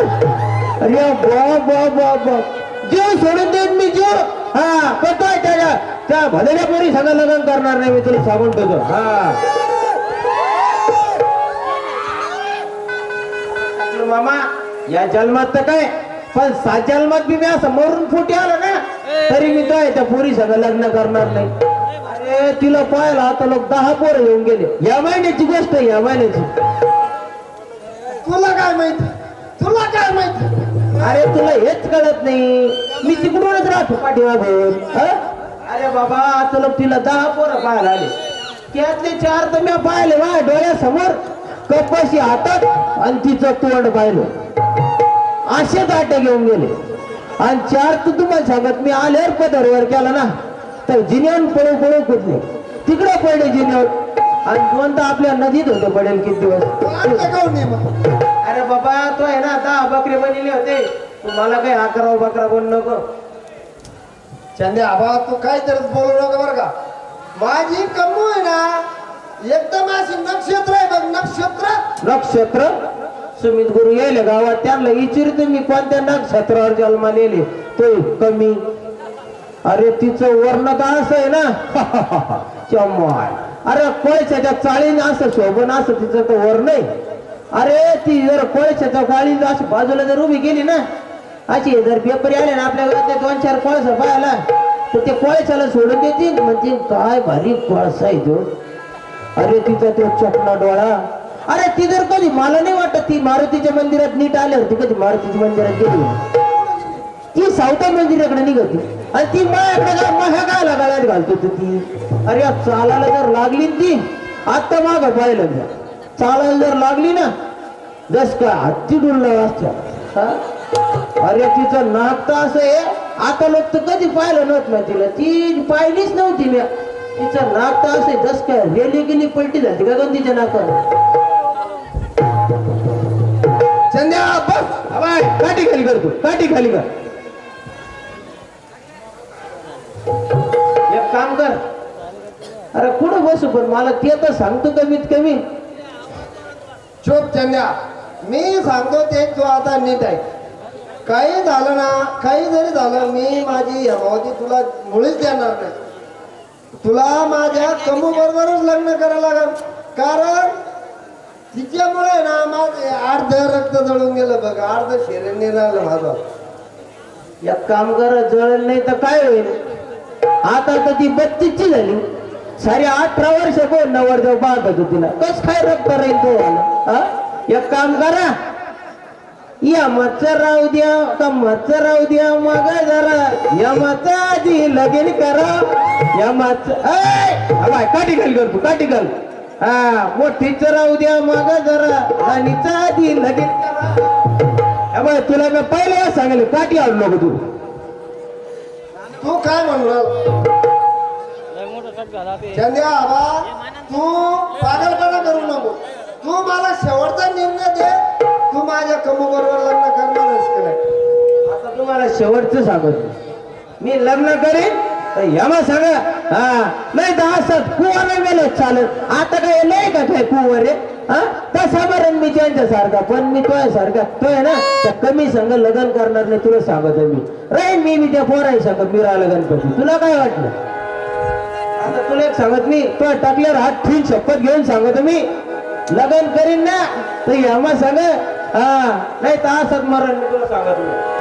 अरे बा जीव सोडून देईन मी जीव. हा पण काय त्या भलेल्या पोरी सगळं लग्न करणार नाही मी तुला सांगून ठेवतो. हा मामा या जन्मात तर काय पण 7 जन्मात बी मी असं मरून फुटी आलो ना तरी मी काय त्या पोरी सगळं लग्न करणार नाही. अरे तिला पाहायला आता लोक 10 पोरं येऊन गेले. या महिन्याची गोष्ट आहे, या महिन्याची. तुला काय माहिती अरे तुला हेच कळत नाही मी तिकडूनच राहतो पाठीमागून. अरे बाबा आता लोक तिला 10 पोरं पाहायला आले त्यातले 4 तर मी पाहिले वा डोळ्यासमोर कपाशी हातात आणि तिचं तोंड पाहिलं असेच आटे घेऊन गेले. आणि 4 तर तुम्हाला सांगत मी आल्यावर पदरवर केला ना तर जिन्यावर पळू कुठले तिकडे पडले जिन्यावर आणि 2 तर आपल्या नदीत होते पडेल किती दिवस. अरे बाबा तो आहे ना 10 बकरे बनले होते तुम्हाला काही 11 बकरा बोल नको. चंद्या आबा तू काहीतरी बोलू नको बरं का. माझी कमू आहे ना एकदम अशी नक्षत्र आहे बघ नक्षत्र सुमित गुरु यायले गावात त्यांना विचारतो मी कोणत्या नक्षत्रावर जन्माला येले तो कमी. अरे तिचं वर्ण तर असं आहे ना चम्माय. अरे कोळशाच्या चाळीने असं शोभन असं तिचं तर वर्ण आहे. अरे ती जर कोळशाच्या चाळीने अशी बाजूला जर उभी गेली ना अशी जर पेपर आले ना आपल्या घरात 2-4 कोळसा पाहायला तर ते कोळशाला सोडून देतील म्हणजे काय भारी कोळसा आहे तो. अरे तिचा तो चपला डोळा. अरे ती जर कधी मला नाही वाटत ती मारुतीच्या मंदिरात नीट आली होती कधी मारुतीच्या मंदिरात गेली ती सावता मंदिराकडे निघती आणि ती माझ्याकडे गाळ्यात घालतो ती. अरे चालायला जर लागली ती आता माग पाहिलं चालायला जर लागली ना जस का हत्ती डुलला असत्या. अरे तिचं नाक तर असं आहे आता लोक तर कधी पाहिलं नव्हतं ना तिला ती पाहिलीच नव्हती मी. तिचं नाक तर असं जस काय रेली गेली पलटी झाली का गं तिच्या नाकावर. चंद्या बस काठी खाली करतो काठी खाली कर. एक काम कर अरे कुठं बसू पण मला ते तर सांगतो कमीत कमी. चोप चंद्या मी सांगतो ते तू आता नीट आहे. काही झालं ना काही जरी झालं मी माझी हेमावती तुला मुळीच देणार नाही. तुला माझ्या कमू बरोबरच लग्न करायला लागल कारण तिच्यामुळे ना माझे अर्ध रक्त जळून गेलं बघ अर्ध शरीर निघालं माझं. एक काम कर जळल नाही तर काय होईल. आता तर ती 32ची झाली सारी 18 वर्ष कोण नवरदेव पाहत होतो तिला कस काय रक्त राहील तो. एक काम करा या मच्छर राहू द्या का मच्छर राहू द्या मग जरा या मच्छर आधी लगीन करा या मच्छर काठी खाली करतो काठी घाल. हा मोठीच राहू द्या मग जरा आणि आधी लगीन करा. तुला मी पहिल्या सांगले काठी आणू नको तू. तू काय म्हणू चंद्या आबा तू पागलपणा करू नको. तू मला शेवटचा निर्णय दे तू माझ्या कमू बरोबर लग्न करणारच की नाही. आता तुम्हाला शेवटचं सांगतो मी लग्न करेन तर यमा सांगा. हा नाही तर असं कुवर नाही गेलं चालत. आता काय लय का काय कुवर आहे हा तसा बरं मी त्यांच्यासारखा, पण मी सारखा तो आहे ना त्या कमी संघ लग्न करणार नाही, तुला सांगतो मी. राहीन मी त्या पोराई सांगत मी राहिला गणपती. तुला काय वाटलं? आता तुला एक सांगत मी तो टाकल्यावर हात ठेवून शपथ घेऊन सांगतो मी लग्न करीन ना तर यामा सांग, हा नाही तर असत मरण मी तुला सांगत मी.